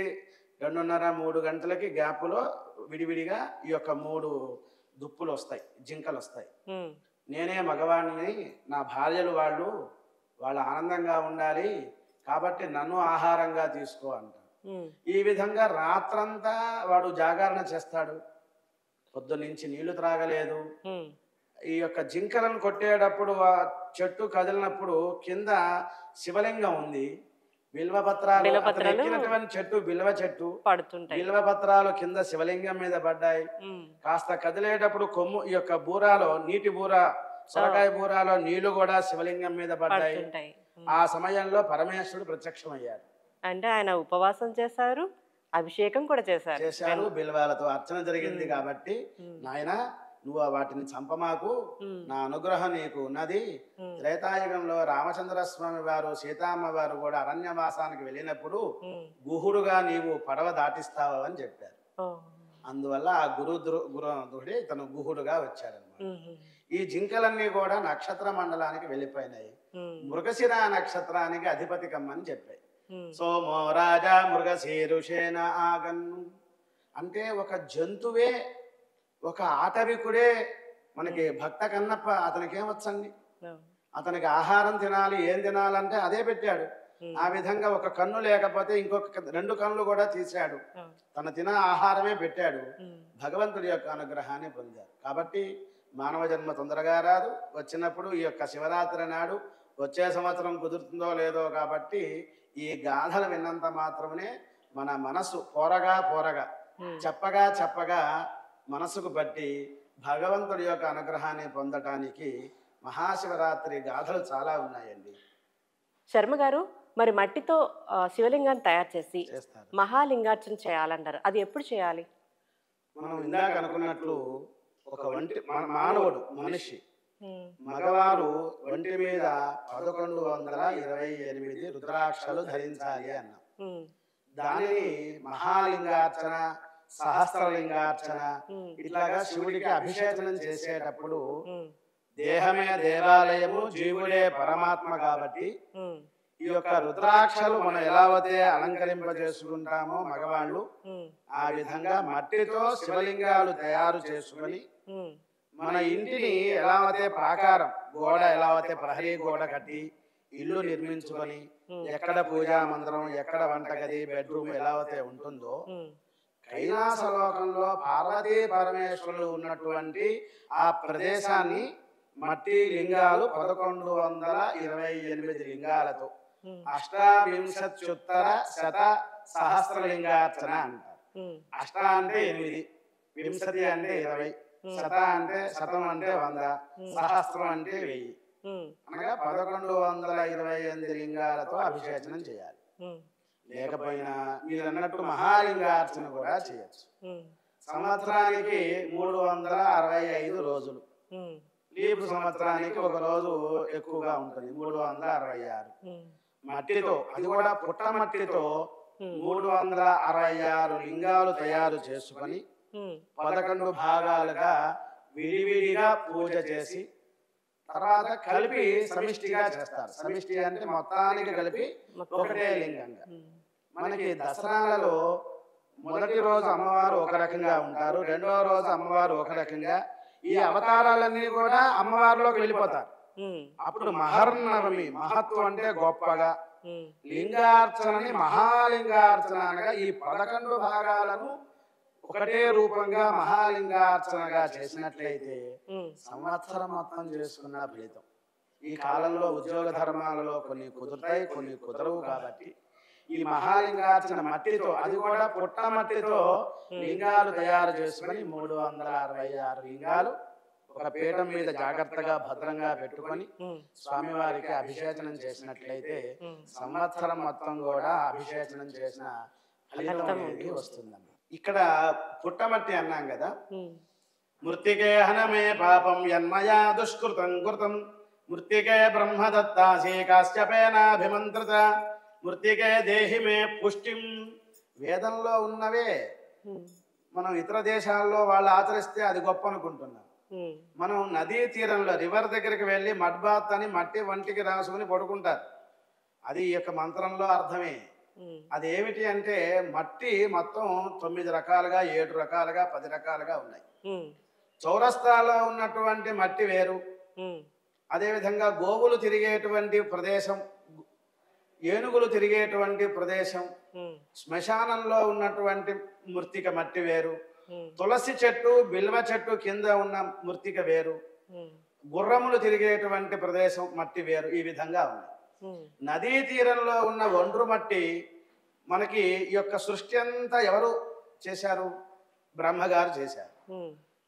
2:30, 3 గంటలకి గ్యాప్లో విడివిడిగా ఈ యొక్క 3 దుప్పులు వస్తాయి, జింకలు వస్తాయి. హ్మ్. నేనే మగవాణ్ణి, నా భార్యలు వాళ్ళు ఆనందంగా ఉండాలి కాబట్టి నన్ను ఆహారంగా తీసుకో అంటాడు. హ్మ్. ఈ విధంగా రాత్రంతా వాడు జాగరణ చేస్తాడు. పొద్దున్నుంచి నీళ్లు త్రాగలేదు. హ్మ్. ఈ యొక్క జింకలను కొట్టేటప్పుడు ఆ చెట్టు కదిలినప్పుడు కింద శివలింగం ఉంది. అతను బిల్వపత్రాలు ఎక్కినటువంటి చెట్టు బిల్వ చెట్టు. పడుతుంటాయి. బిల్వపత్రాలు కింద శివలింగం మీద పడ్డాయి. హ్మ్. కాస్త కదిలేటప్పుడు కొమ్ము, ఈ యొక్క బూరాలో, నీటి బూర, సొరకాయ బూరాలో నీళ్లు కూడా శివలింగం మీద పడ్డాయి. పడుతుంటాయి. ఆ సమయంలో పరమేశ్వరుడు ప్రత్యక్షమయ్యాడు. అంటే ఆయన ఉపవాసం చేశారు, అభిషేకం కూడా చేశారు. చేశారు, బిల్వాలతో అర్చన జరిగింది హ్మ్. కాబట్టి, హ్మ్. నాయనా నువ్వు వాటిని చంపమాకు, హ్మ్. నా అనుగ్రహం నీకు ఉన్నది. హ్మ్. త్రేతాయుగంలో రామచంద్ర స్వామి వారు, సీతామ్మ వారు కూడా అరణ్యవాసానికి వెళ్ళినప్పుడు హ్మ్. గుహుడుగా నీవు పడవ దాటిస్తావు అని చెప్పారు. ఓహ్! అందువల్ల ఆ గురుద్రుడే తను గుహుడుగా వచ్చాడనమాట. హుహు. ఈ జింకలన్నీ కూడా నక్షత్ర మండలానికి వెళ్ళిపోయినాయి. హ్మ్. మృగశిర నక్షత్రానికి అధిపతి కమ్మని చెప్పాయి. హ్మ్. సోమో రాజా మృగశీరుషేన ఆగన్ను అంటే ఒక జంతువే, ఒక ఆటవికుడే మనకి భక్త కన్నప్ప, అతనికి ఏమొచ్చండి, ఓహ్! అతనికి ఆహారం తినాలి, ఏం తినాలంటే అదే పెట్టాడు. హ్మ్. ఆ విధంగా ఒక కన్ను లేకపోతే ఇంకొక 2 కన్నులు కూడా తీశాడు. ఓహ్! తన తిన ఆహారమే పెట్టాడు. హ్మ్. భగవంతుడి యొక్క అనుగ్రహాన్ని పొందారు. కాబట్టి మానవ జన్మ తొందరగా రాదు. వచ్చినప్పుడు ఈ యొక్క శివరాత్రి నాడు, వచ్చే సంవత్సరం కుదురుతుందో లేదో కాబట్టి ఈ గాథలు విన్నంత మాత్రమే మన మనసు పోరగా హ్మ్. చెప్పగా మనసుకు బట్టి భగవంతుడి యొక్క అనుగ్రహాన్ని పొందటానికి మహాశివరాత్రి గాథలు చాలా ఉన్నాయండి. శర్మ గారు, మరి మట్టితో శివలింగాన్ని తయారు చేసి చేస్తారు. మహాలింగార్చన చేయాలంటారు. అది ఎప్పుడు చేయాలి? మనం ఇందాక అనుకున్నట్లు ఒక మానవుడు మనిషి మగవారు ఒంటి మీద 1128 రుద్రాక్షలు ధరించాలి అన్నాం. దానిని మహాలింగార్చన, సహస్రలింగార్చన ఇట్లాగా శివుడికి అభిషేచనం చేసేటప్పుడు దేహమే దేవాలయము, జీవుడే పరమాత్మ కాబట్టి ఈ యొక్క రుద్రాక్షలు మనం ఎలావైతే అలంకరింప చేసుకుంటామో మగవాళ్ళు, ఆ విధంగా మట్టితో శివలింగాలు తయారు చేసుకొని మన ఇంటిని ఎలావైతే ప్రాకారం గోడ ఎలావైతే ప్రహరీ గోడ కట్టి ఇల్లు నిర్మించుకొని ఎక్కడ పూజా మందిరం, ఎక్కడ వంటగది, బెడ్రూమ్ ఎలావైతే ఉంటుందో కైలాసలోకంలో పార్వతీ పరమేశ్వరులు ఉన్నటువంటి ఆ ప్రదేశాన్ని మట్టి లింగాలు 1128 లింగాలతో అష్టావింశత్యుత్తర శత సహస్రలింగార్చన అంటారు. అష్ట అంటే 8, వింశతి అంటే 20, శత అంటే శతం అంటే 100, సహస్రం అంటే 1000. అనగా 1128 లింగాలతో అభిషేచనం చేయాలి. లేకపోయినా మీరు అన్నట్టు మహాలింగార్చన కూడా చేయొచ్చు. సంవత్సరానికి 365 రోజులు, లీపు సంవత్సరానికి ఒక రోజు ఎక్కువగా ఉంటుంది, 366. మట్టితో, అది కూడా పుట్ట మట్టితో 366 లింగాలు తయారు చేసుకొని 11 భాగాలుగా విడివిడిగా పూజ చేసి తర్వాత కలిపి సమిష్టిగా చేస్తారు. సమిష్టి అంటే మొత్తానికి కలిపి ఒకటే లింగంగా. మనకి దసరాలలో మొదటి రోజు అమ్మవారు ఒక రకంగా ఉంటారు, రెండో రోజు అమ్మవారు ఒక రకంగా. ఈ అవతారాలన్నీ కూడా అమ్మవారిలోకి వెళ్ళిపోతారు. అప్పుడు మహర్నవమి, మహత్వం అంటే గొప్పగా, లింగార్చనని మహాలింగార్చన అనగా ఈ 11 భాగాలను ఒకటే రూపంగా మహాలింగార్చనగా చేసినట్లయితే సంవత్సరం మొత్తం చేసుకున్న ఫలితం. ఈ కాలంలో ఉద్యోగ ధర్మాలలో కొన్ని కుదురుతాయి, కొన్ని కుదరవు. కాబట్టి ఈ మహాలింగార్చన మట్టితో, అది కూడా పుట్ట మట్టితో లింగాలు తయారు చేసుకుని 366 లింగాలు ఒక పీఠం మీద జాగ్రత్తగా భద్రంగా పెట్టుకొని స్వామివారికి అభిషేచనం చేసినట్లయితే సంవత్సరం మొత్తం కూడా అభిషేచనం చేసిన ఫలితం అనేది వస్తుందన్న. ఇక్కడ పుట్టమట్టి అన్నాం కదా, మృత్తికే హనమే పాపం యన్మయా దుష్కృతం కృతం, మృత్తికే బ్రహ్మదత్తాసి కాశ్యపేనాభిమంత్రిత, మృత్తికే దేహి మే పుష్టిం. వేదంలో ఉన్నవే మనం ఇతర దేశాల్లో వాళ్ళు ఆచరిస్తే అది గొప్ప అనుకుంటున్నాం. మనం నదీ తీరంలో రివర్ దగ్గరికి వెళ్ళి మడ్బాత్ అని మట్టి వంటికి రాసుకుని పడుకుంటారు. అది ఈ యొక్క మంత్రంలో అర్థమే. అదేమిటి అంటే మట్టి మొత్తం 9 రకాలుగా, 7 రకాలుగా, 10 రకాలుగా ఉన్నాయి. చౌరస్తాలో ఉన్నటువంటి మట్టి వేరు, అదేవిధంగా గోవులు తిరిగేటువంటి ప్రదేశం, ఏనుగులు తిరిగేటువంటి ప్రదేశం, శ్మశానంలో ఉన్నటువంటి మృత్తిక మట్టి వేరు, తులసి చెట్టు, బిల్వ చెట్టు కింద ఉన్న మృత్తిక వేరు, గుర్రములు తిరిగేటువంటి ప్రదేశం మట్టి వేరు. ఈ విధంగా ఉన్నాయి. నదీ తీరంలో ఉన్న ఒండ్రు మట్టి మనకి ఈ యొక్క సృష్టి అంతా ఎవరు చేశారు? బ్రహ్మగారు చేశారు.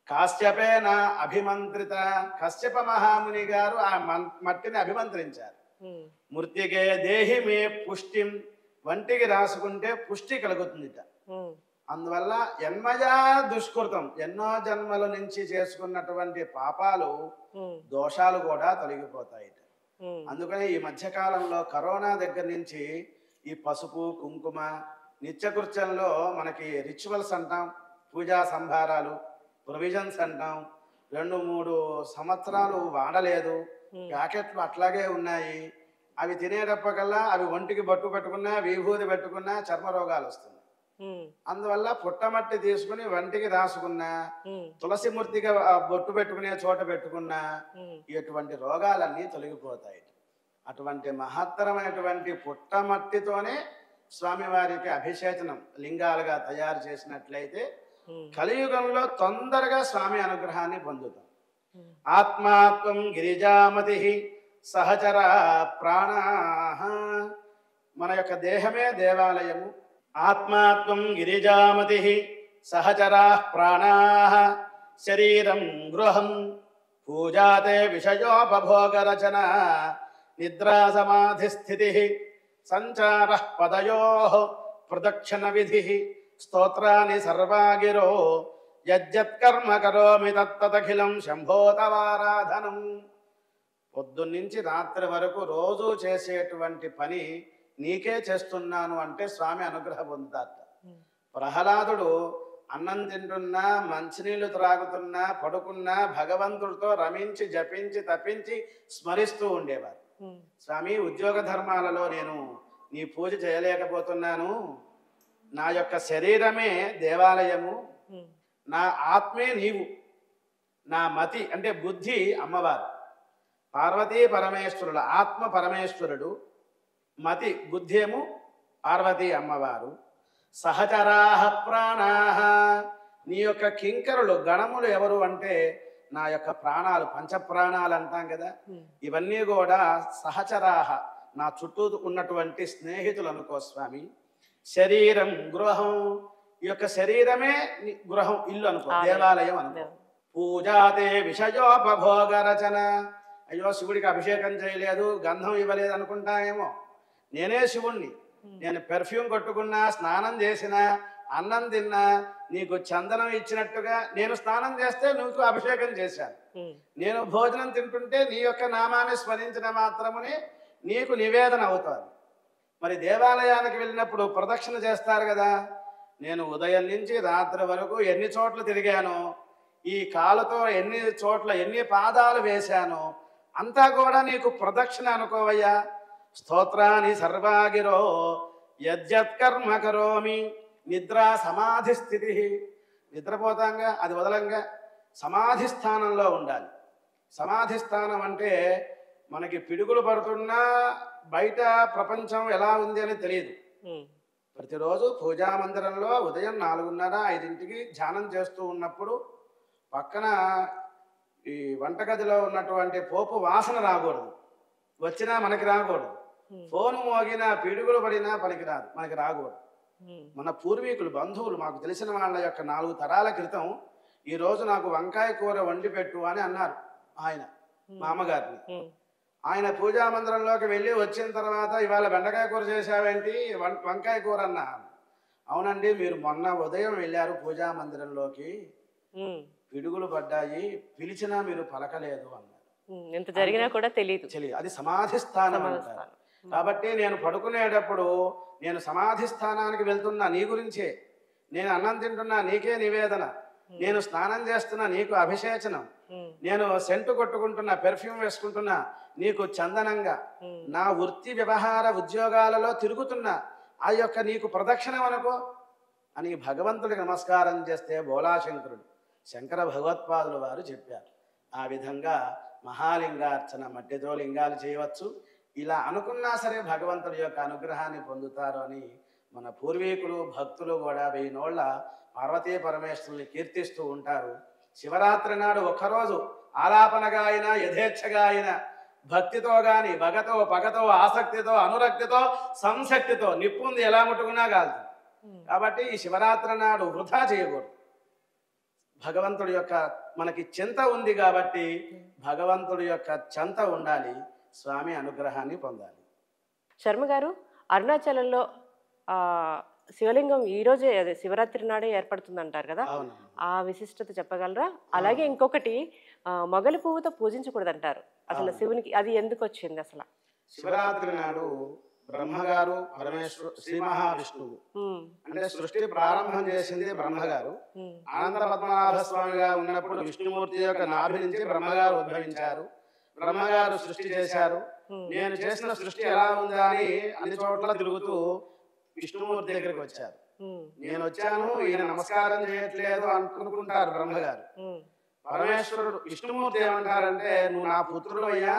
కాశ్యపేన అభిమంత్రిత, కశ్యప మహాముని గారు ఆ మట్టిని అభిమంత్రించారు. మృత్తికే దేహి మే పుష్టిం, వంటికి రాసుకుంటే పుష్టి కలుగుతుందిట. అందువల్ల ఎన్మయా దుష్కృతం, ఎన్నో జన్మల నుంచి చేసుకున్నటువంటి పాపాలు, దోషాలు కూడా తొలగిపోతాయి. అందుకని ఈ మధ్యకాలంలో కరోనా దగ్గర నుంచి ఈ పసుపు, కుంకుమ నిత్యకృత్యంలో మనకి రిచువల్స్ అంటాం, పూజా సంభారాలు, ప్రొవిజన్స్ అంటాం. 2-3 సంవత్సరాలు వాడలేదు, ప్యాకెట్లు అట్లాగే ఉన్నాయి. అవి తినేటప్పకల్లా అవి ఒంటికి బట్టు పెట్టుకున్నా, విభూతి పెట్టుకున్నా చర్మ రోగాలు వస్తున్నాయి. అందువల్ల పుట్టమట్టి తీసుకుని వంటికి రాసుకున్నా, తులసి మూర్తిగా బొట్టు పెట్టుకునే చోట పెట్టుకున్నా ఇటువంటి రోగాలన్నీ తొలగిపోతాయి. అటువంటి మహత్తరమైనటువంటి పుట్టమట్టితోనే స్వామివారికి అభిషేచనం లింగాలుగా తయారు చేసినట్లయితే కలియుగంలో తొందరగా స్వామి అనుగ్రహాన్ని పొందుతాం. ఆత్మాత్వం గిరిజామతి సహచర ప్రాణాః, మన యొక్క దేహమే దేవాలయము. ఆత్మాత్వం గిరిజామతి సహచరాః ప్రాణాః శరీరం గృహం పూజాతే విషయోపభోగరచన నిద్రా సమాధి స్థితి సంచార పదయో ప్రదక్షిణ విధి స్తోత్రాన్ని సర్వాగిరో యజ్జత్కర్మ కరోమి తత్తదఖిలం శంభో తవారాధనం. పొద్దున్నుంచి రాత్రి వరకు రోజు చేసేటువంటి పని నీకే చేస్తున్నాను అంటే స్వామి అనుగ్రహం పొందుతారట. ప్రహ్లాదుడు అన్నం తింటున్నా, మంచినీళ్ళు త్రాగుతున్నా, పడుకున్నా భగవంతుడితో రమించి జపించి తప్పించి స్మరిస్తూ ఉండేవారు. స్వామి, ఉద్యోగ ధర్మాలలో నేను నీ పూజ చేయలేకపోతున్నాను. నా యొక్క శరీరమే దేవాలయము, నా ఆత్మే నీవు, నా మతి అంటే బుద్ధి అమ్మవారు. పార్వతీ పరమేశ్వరుడు ఆత్మ పరమేశ్వరుడు, మతి బుద్ధేము పార్వతీ అమ్మవారు. సహచరాహ ప్రాణాహ, నీ యొక్క కింకరులు గణములు ఎవరు అంటే నా యొక్క ప్రాణాలు, పంచప్రాణాలు అంటాం కదా, ఇవన్నీ కూడా సహచరాహ, నా చుట్టూ ఉన్నటువంటి స్నేహితులు అనుకో స్వామి. శరీరం గృహం, ఈ యొక్క శరీరమే గృహం, ఇల్లు అనుకో, దేవాలయం అనుకో. పూజాతే విషయోపభోగ రచన, అయ్యో శివుడికి అభిషేకం చేయలేదు, గంధం ఇవ్వలేదు అనుకుంటామేమో. నేనే శివుణ్ణి, నేను పెర్ఫ్యూమ్ కొట్టుకున్నా, స్నానం చేసినా, అన్నం తిన్నా, నీకు చందనం ఇచ్చినట్టుగా నేను స్నానం చేస్తే నీకు అభిషేకం చేశాను. నేను భోజనం తింటుంటే నీ యొక్క నామాన్ని స్మరించిన మాత్రమునే నీకు నివేదన అవుతాను. మరి దేవాలయానికి వెళ్ళినప్పుడు ప్రదక్షిణ చేస్తారు కదా, నేను ఉదయం నుంచి రాత్రి వరకు ఎన్ని చోట్ల తిరిగానో, ఈ కాలుతో ఎన్ని చోట్ల ఎన్ని పాదాలు వేశానో అంతా కూడా నీకు ప్రదక్షిణ అనుకోవయ్యా. స్తోత్రాన్ని సర్వాగిరో యజ్జత్కర్మ కరోమి నిద్రా సమాధి స్థితి. నిద్రపోతాంగా అది వదలంగా సమాధి స్థానంలో ఉండాలి. సమాధి స్థానం అంటే మనకి పిడుగులు పడుతున్నా బయట ప్రపంచం ఎలా ఉంది అని తెలియదు. ప్రతిరోజు పూజా మందిరంలో ఉదయం 4:30-5 ధ్యానం చేస్తూ ఉన్నప్పుడు పక్కన ఈ వంటగదిలో ఉన్నటువంటి పోపు వాసన రాకూడదు, వచ్చినా మనకి రాకూడదు. ఫోను మోగినా పిడుగులు పడినా పనికిరాదు, మనకి రాకూడదు. మన పూర్వీకులు బంధువులు మాకు తెలిసిన వాళ్ళ యొక్క 4 తరాల క్రితం ఈ రోజు నాకు వంకాయ కూర వండి పెట్టు అని అన్నారు ఆయన మామగారిని. ఆయన పూజా మందిరంలోకి వెళ్ళి వచ్చిన తర్వాత ఇవాళ బెండకాయ కూర చేశావేంటి, వంకాయ కూర అన్నా. అవునండి, మీరు మొన్న ఉదయం వెళ్ళారు పూజా మందిరంలోకి, పిడుగులు పడ్డాయి, పిలిచినా మీరు పలకలేదు అన్నారు. ఎంత జరిగినా కూడా తెలియదు. అది సమాధి స్థానం అంటారు. కాబట్టి నేను పడుకునేటప్పుడు నేను సమాధి స్థానానికి వెళ్తున్నా నీ గురించే, నేను అన్నం తింటున్నా నీకే నివేదన, నేను స్నానం చేస్తున్నా నీకు అభిషేచనం, నేను సెంటు కొట్టుకుంటున్నా, పెర్ఫ్యూమ్ వేసుకుంటున్నా నీకు చందనంగా, నా వృత్తి వ్యవహార ఉద్యోగాలలో తిరుగుతున్నా ఆ యొక్క నీకు ప్రదక్షిణం అనుకో అని భగవంతుడికి నమస్కారం చేస్తే బోళాశంకరుడు శంకర భగవత్పాదులు వారు చెప్పారు. ఆ విధంగా మహాలింగార్చన మట్టితో లింగాలు చేయవచ్చు. ఇలా అనుకున్నా సరే భగవంతుడి యొక్క అనుగ్రహాన్ని పొందుతారు అని మన పూర్వీకులు భక్తులు కూడా 1000 నోళ్ల పార్వతీ పరమేశ్వరుని కీర్తిస్తూ ఉంటారు. శివరాత్రి నాడు ఒక్కరోజు ఆలాపనగా అయినా యథేచ్ఛగా అయినా భక్తితో గాని వగతో పగతో ఆసక్తితో అనురక్తితో సంశక్తితో నిప్పుంది ఎలా ముట్టుకున్నా కాదు. కాబట్టి ఈ శివరాత్రి నాడు వృధా చేయకూడదు. భగవంతుడి యొక్క మనకి చింత ఉంది కాబట్టి భగవంతుడి యొక్క చింత ఉండాలి, స్వామి అనుగ్రహాన్ని పొందాలి. శర్మ గారు, అరుణాచలంలో శివలింగం ఈ రోజే అదే శివరాత్రి నాడే ఏర్పడుతుంది అంటారు కదా, ఆ విశిష్టత చెప్పగలరా? అలాగే ఇంకొకటి మొగలి పువ్వుతో పూజించకూడదు అంటారు, అసలు శివునికి అది ఎందుకు వచ్చింది? అసలు శివరాత్రి నాడు బ్రహ్మగారు పరమేశ్వరు శ్రీ మహావిష్ణువు అంటే సృష్టి ప్రారంభం చేసింది బ్రహ్మగారు. అనంత పద్మనాభ స్వామిగా ఉన్నప్పుడు విష్ణుమూర్తి యొక్క నాభి నుంచి బ్రహ్మగారు ఉద్భవించారు. బ్రహ్మగారు సృష్టి చేశారు. నేను చేసిన సృష్టి ఎలా ఉందా అని అన్ని చోట్ల తిరుగుతూ విష్ణుమూర్తి దగ్గరికి వచ్చారు. నేను వచ్చాను, ఈయన నమస్కారం చేయట్లేదు అనుకుంటారు బ్రహ్మగారు. పరమేశ్వరుడు విష్ణుమూర్తి ఏమంటారంటే, నువ్వు నా పుత్రుడు అయ్యా,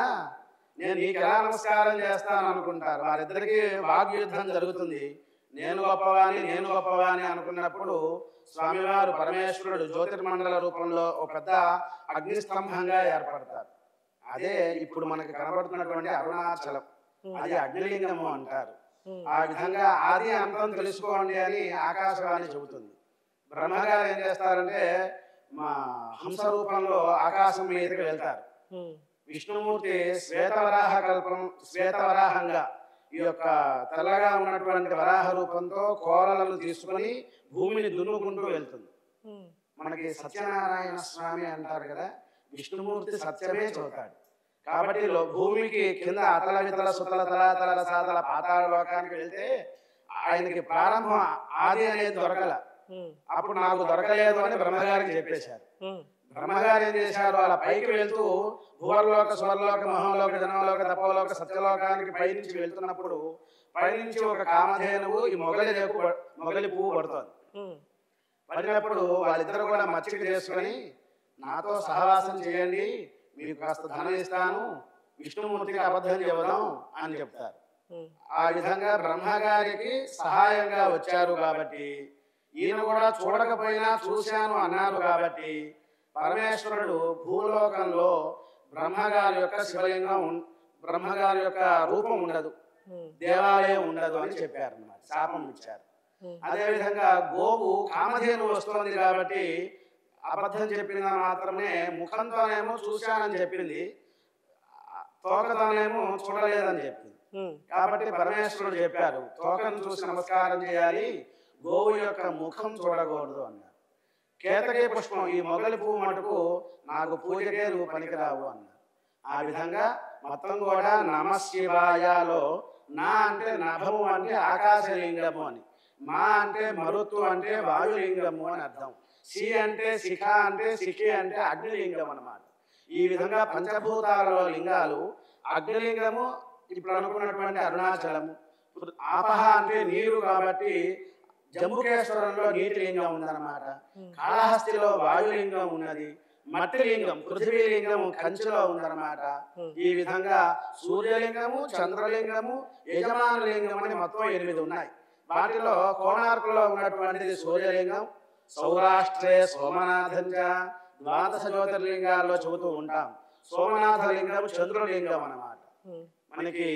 నేను నీకు ఎలా నమస్కారం చేస్తాను అనుకుంటారు. వారిద్దరికి వాగ్యుద్ధం జరుగుతుంది. నేను గొప్పవాని అనుకున్నప్పుడు స్వామివారు పరమేశ్వరుడు జ్యోతిర్మండల రూపంలో ఒక పెద్ద అగ్నిస్తంభంగా ఏర్పడతారు. అదే ఇప్పుడు మనకి కనబడుతున్నటువంటి అరుణాచలం, అది అగ్నిలింగము అంటారు. ఆ విధంగా ఆది అంతం తెలుసుకోండి అని ఆకాశవాణి చెబుతుంది. బ్రహ్మగారు ఏం చేస్తారంటే, మా హంస రూపంలో ఆకాశం మీదకి వెళ్తారు. విష్ణుమూర్తి శ్వేతవరాహ కల్పం, శ్వేతవరాహంగా ఈ యొక్క తెల్లగా ఉన్నటువంటి వరాహ రూపంతో కోరలను తీసుకొని భూమిని దున్నుకుంటూ వెళ్తుంది. మనకి సత్యనారాయణ స్వామి అంటారు కదా, విష్ణుమూర్తి సత్యమే చదువుతాడు కాబట్టి భూమికి కింద అతల వితల సుతల తలాతల రసాతల పాతాళ లోకానికి వెళ్తే ఆయనకి ప్రారంభం ఆది అనేది దొరకల. అప్పుడు నాకు దొరకలేదు అని బ్రహ్మగారికి చెప్పేశారు. బ్రహ్మగారు ఏం చేశారు, అలా పైకి వెళ్తూ భూవర్లోక, స్వర్లోక, మహంలోక, జనంలోక, తపోలోక, సత్యలోకానికి పైనుంచి వెళ్తున్నప్పుడు పైనుంచి ఒక కామధేనువు ఈ మొగలి పువ్వు పడుతోంది. పడినప్పుడు వాళ్ళిద్దరు కూడా మచ్చిక చేసుకొని నాతో సహవాసం చేయండి, మీకు కాస్త ధనం ఇస్తాను, విష్ణుమూర్తికి అబద్ధం చెబుదాం అని చెప్తారు. ఆ విధంగా బ్రహ్మగారికి సహాయంగా వచ్చారు కాబట్టి, ఈయన కూడా చూడకపోయినా చూశాను అన్నారు కాబట్టి పరమేశ్వరుడు భూలోకంలో బ్రహ్మగారి యొక్క శివలింగం, బ్రహ్మగారి యొక్క రూపం ఉండదు, దేవాలయం ఉండదు అని చెప్పారు అన్నమాట, శాపం ఇచ్చారు. అదేవిధంగా గోవు కామధేను వస్తోంది కాబట్టి అబద్ధం చెప్పిన మాత్రమే ముఖంతోనేమో చూశానని చెప్పింది, తోకతోనేమో చూడలేదని చెప్పింది. కాబట్టి పరమేశ్వరుడు చెప్పారు, తోకను చూసి నమస్కారం చేయాలి, గోవు యొక్క ముఖం చూడకూడదు అన్నారు. కేతకీ పుష్పం, ఈ మొగలి పువ్వు మటుకు నాకు పూజకే నువ్వు పనికిరావు అన్నారు. ఆ విధంగా మొత్తం కూడా నమశివాయలో నా అంటే నభము అంటే ఆకాశలింగము అని, మా అంటే మరుత్తు అంటే వాయులింగము అని అర్థం, సి అంటే శిఖ అంటే శిఖి అంటే అగ్నిలింగం అన్నమాట. ఈ విధంగా పంచభూతాలలో లింగాలు, అగ్నిలింగము ఇప్పుడు అనుకున్నటువంటి అరుణాచలము, ఆపహ అంటే నీరు కాబట్టి జంబుకేశ్వరంలో నీటి లింగం ఉందన్నమాట, కాళహస్తిలో వాయులింగం ఉన్నది, మట్టి లింగం పృథ్వీలింగం కంచిలో ఉందన్నమాట. ఈ విధంగా సూర్యలింగము, చంద్రలింగము, యజమానలింగం అని మొత్తం 8 ఉన్నాయి. వాటిలో కోణార్కులో ఉన్నటువంటిది సూర్యలింగం, సౌరాష్ట్రే సోమనాథంజ, ద్వాదశ జ్యోతిర్లింగాల్లో చెబుతూ ఉంటాం. సోమనాథ లింగం చంద్రలింగం అన్నమాట. మనకి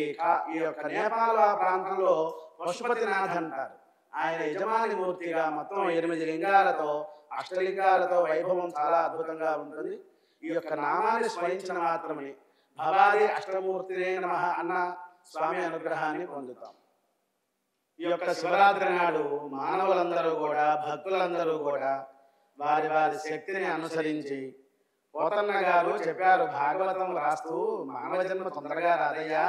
ఈ యొక్క నేపాల్ ప్రాంతంలో పశుపతినాథ్ అంటారు, ఆయన యజమాని మూర్తిగా మొత్తం 8 లింగాలతో, అష్టలింగాలతో వైభవం చాలా అద్భుతంగా ఉంటుంది. ఈ యొక్క నామాన్ని స్మరించిన మాత్రమే భవాది అష్టమూర్తినే నమః అన్న స్వామి అనుగ్రహాన్ని పొందుతాం. ఈ యొక్క శివరాత్రి నాడు మానవులందరూ కూడా, భక్తులందరూ కూడా వారి వారి శక్తిని అనుసరించి, పోతన్న గారు చెప్పారు భాగవతం రాస్తూ, మానవ జన్మ తొందరగా రాదయ్యా,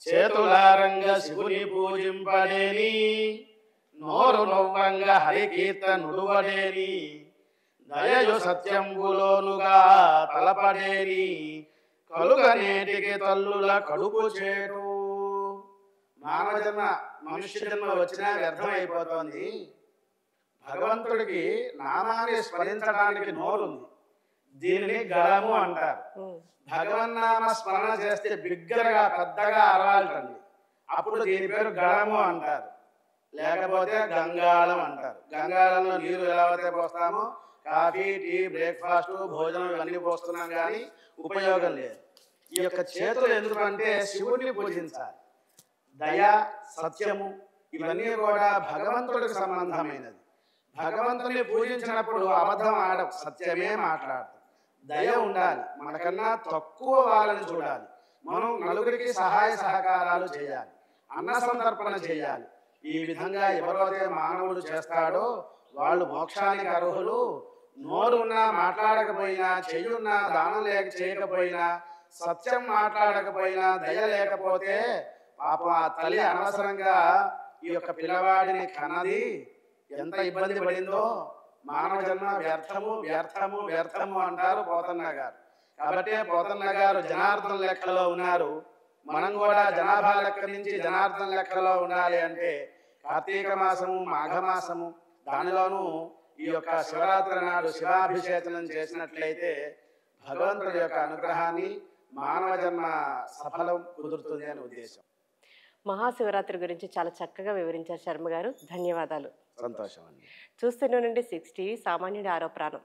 చేతులారంగ శివుని పూజింపడేని, నోరు నవ్వంగ హరికీర్త నుడువడేని, దయయు సత్యంబులోనుగా తలపడేని, కలుగనేటికి తల్లుల కడుపు చేటు. మానవ జన్మ, మనుష్య జన్మ వచ్చినా వ్యర్థం అయిపోతోంది. భగవంతుడికి నామాన్ని స్మరించడానికి నోరుంది, దీనిని గళము అంటారు. భగవన్నామ స్మరణ చేస్తే బిగ్గరగా పెద్దగా అరవాలండి, అప్పుడు దీని పేరు గళము అంటారు. లేకపోతే గంగాళం అంటారు. గంగాళంలో నీరు ఎలా అయితే పోస్తామో, కాఫీ, టీ, బ్రేక్ఫాస్ట్, భోజనం ఇవన్నీ పోస్తున్నాం కానీ ఉపయోగం లేదు. ఈ యొక్క చేతులు ఎందుకంటే శివుడిని పూజించాలి. దయ, సత్యము ఇవన్నీ కూడా భగవంతుడికి సంబంధమైనది. భగవంతుని పూజించినప్పుడు అబద్ధం ఆడం, సత్యమే మాట్లాడతాం. దయ ఉండాలి, మనకన్నా తక్కువ వాళ్ళని చూడాలి, మనం నలుగురికి సహాయ సహకారాలు చేయాలి, అన్న సంతర్పణ చేయాలి. ఈ విధంగా ఎవరైతే మానవుడు చేస్తాడో వాళ్ళు మోక్షానికి అర్హులు. నోరున్నా మాట్లాడకపోయినా, చెయ్యున్నా దానం చేయకపోయినా, సత్యం మాట్లాడకపోయినా, దయ లేకపోతే పాపం ఆ తల్లి అనవసరంగా ఈ యొక్క పిల్లవాడిని కన్నది ఎంత ఇబ్బంది పడిందో. మానవ జన్మ వ్యర్థము వ్యర్థము వ్యర్థము అంటారు పోతన్న గారు. కాబట్టి పోతన్న గారు జనార్దన లెక్కలో ఉన్నారు. మనం కూడా జనాభా లెక్క నుంచి జనార్దన లెక్కలో ఉండాలి అంటే కార్తీక మాసము, మాఘమాసము, దానిలోనూ ఈ యొక్క శివరాత్రి నాడు శివాభిషేచనం చేసినట్లయితే భగవంతుడి యొక్క అనుగ్రహాన్ని, మానవ జన్మ సఫలం కుదురుతుంది అనే ఉద్దేశం. మహాశివరాత్రి గురించి చాలా చక్కగా వివరించారు శర్మ గారు, ధన్యవాదాలు. సంతోషం అండి. చూస్తూనే నుండి 6 టీవీ, సామాన్యుడి ఆరో ప్రాణం.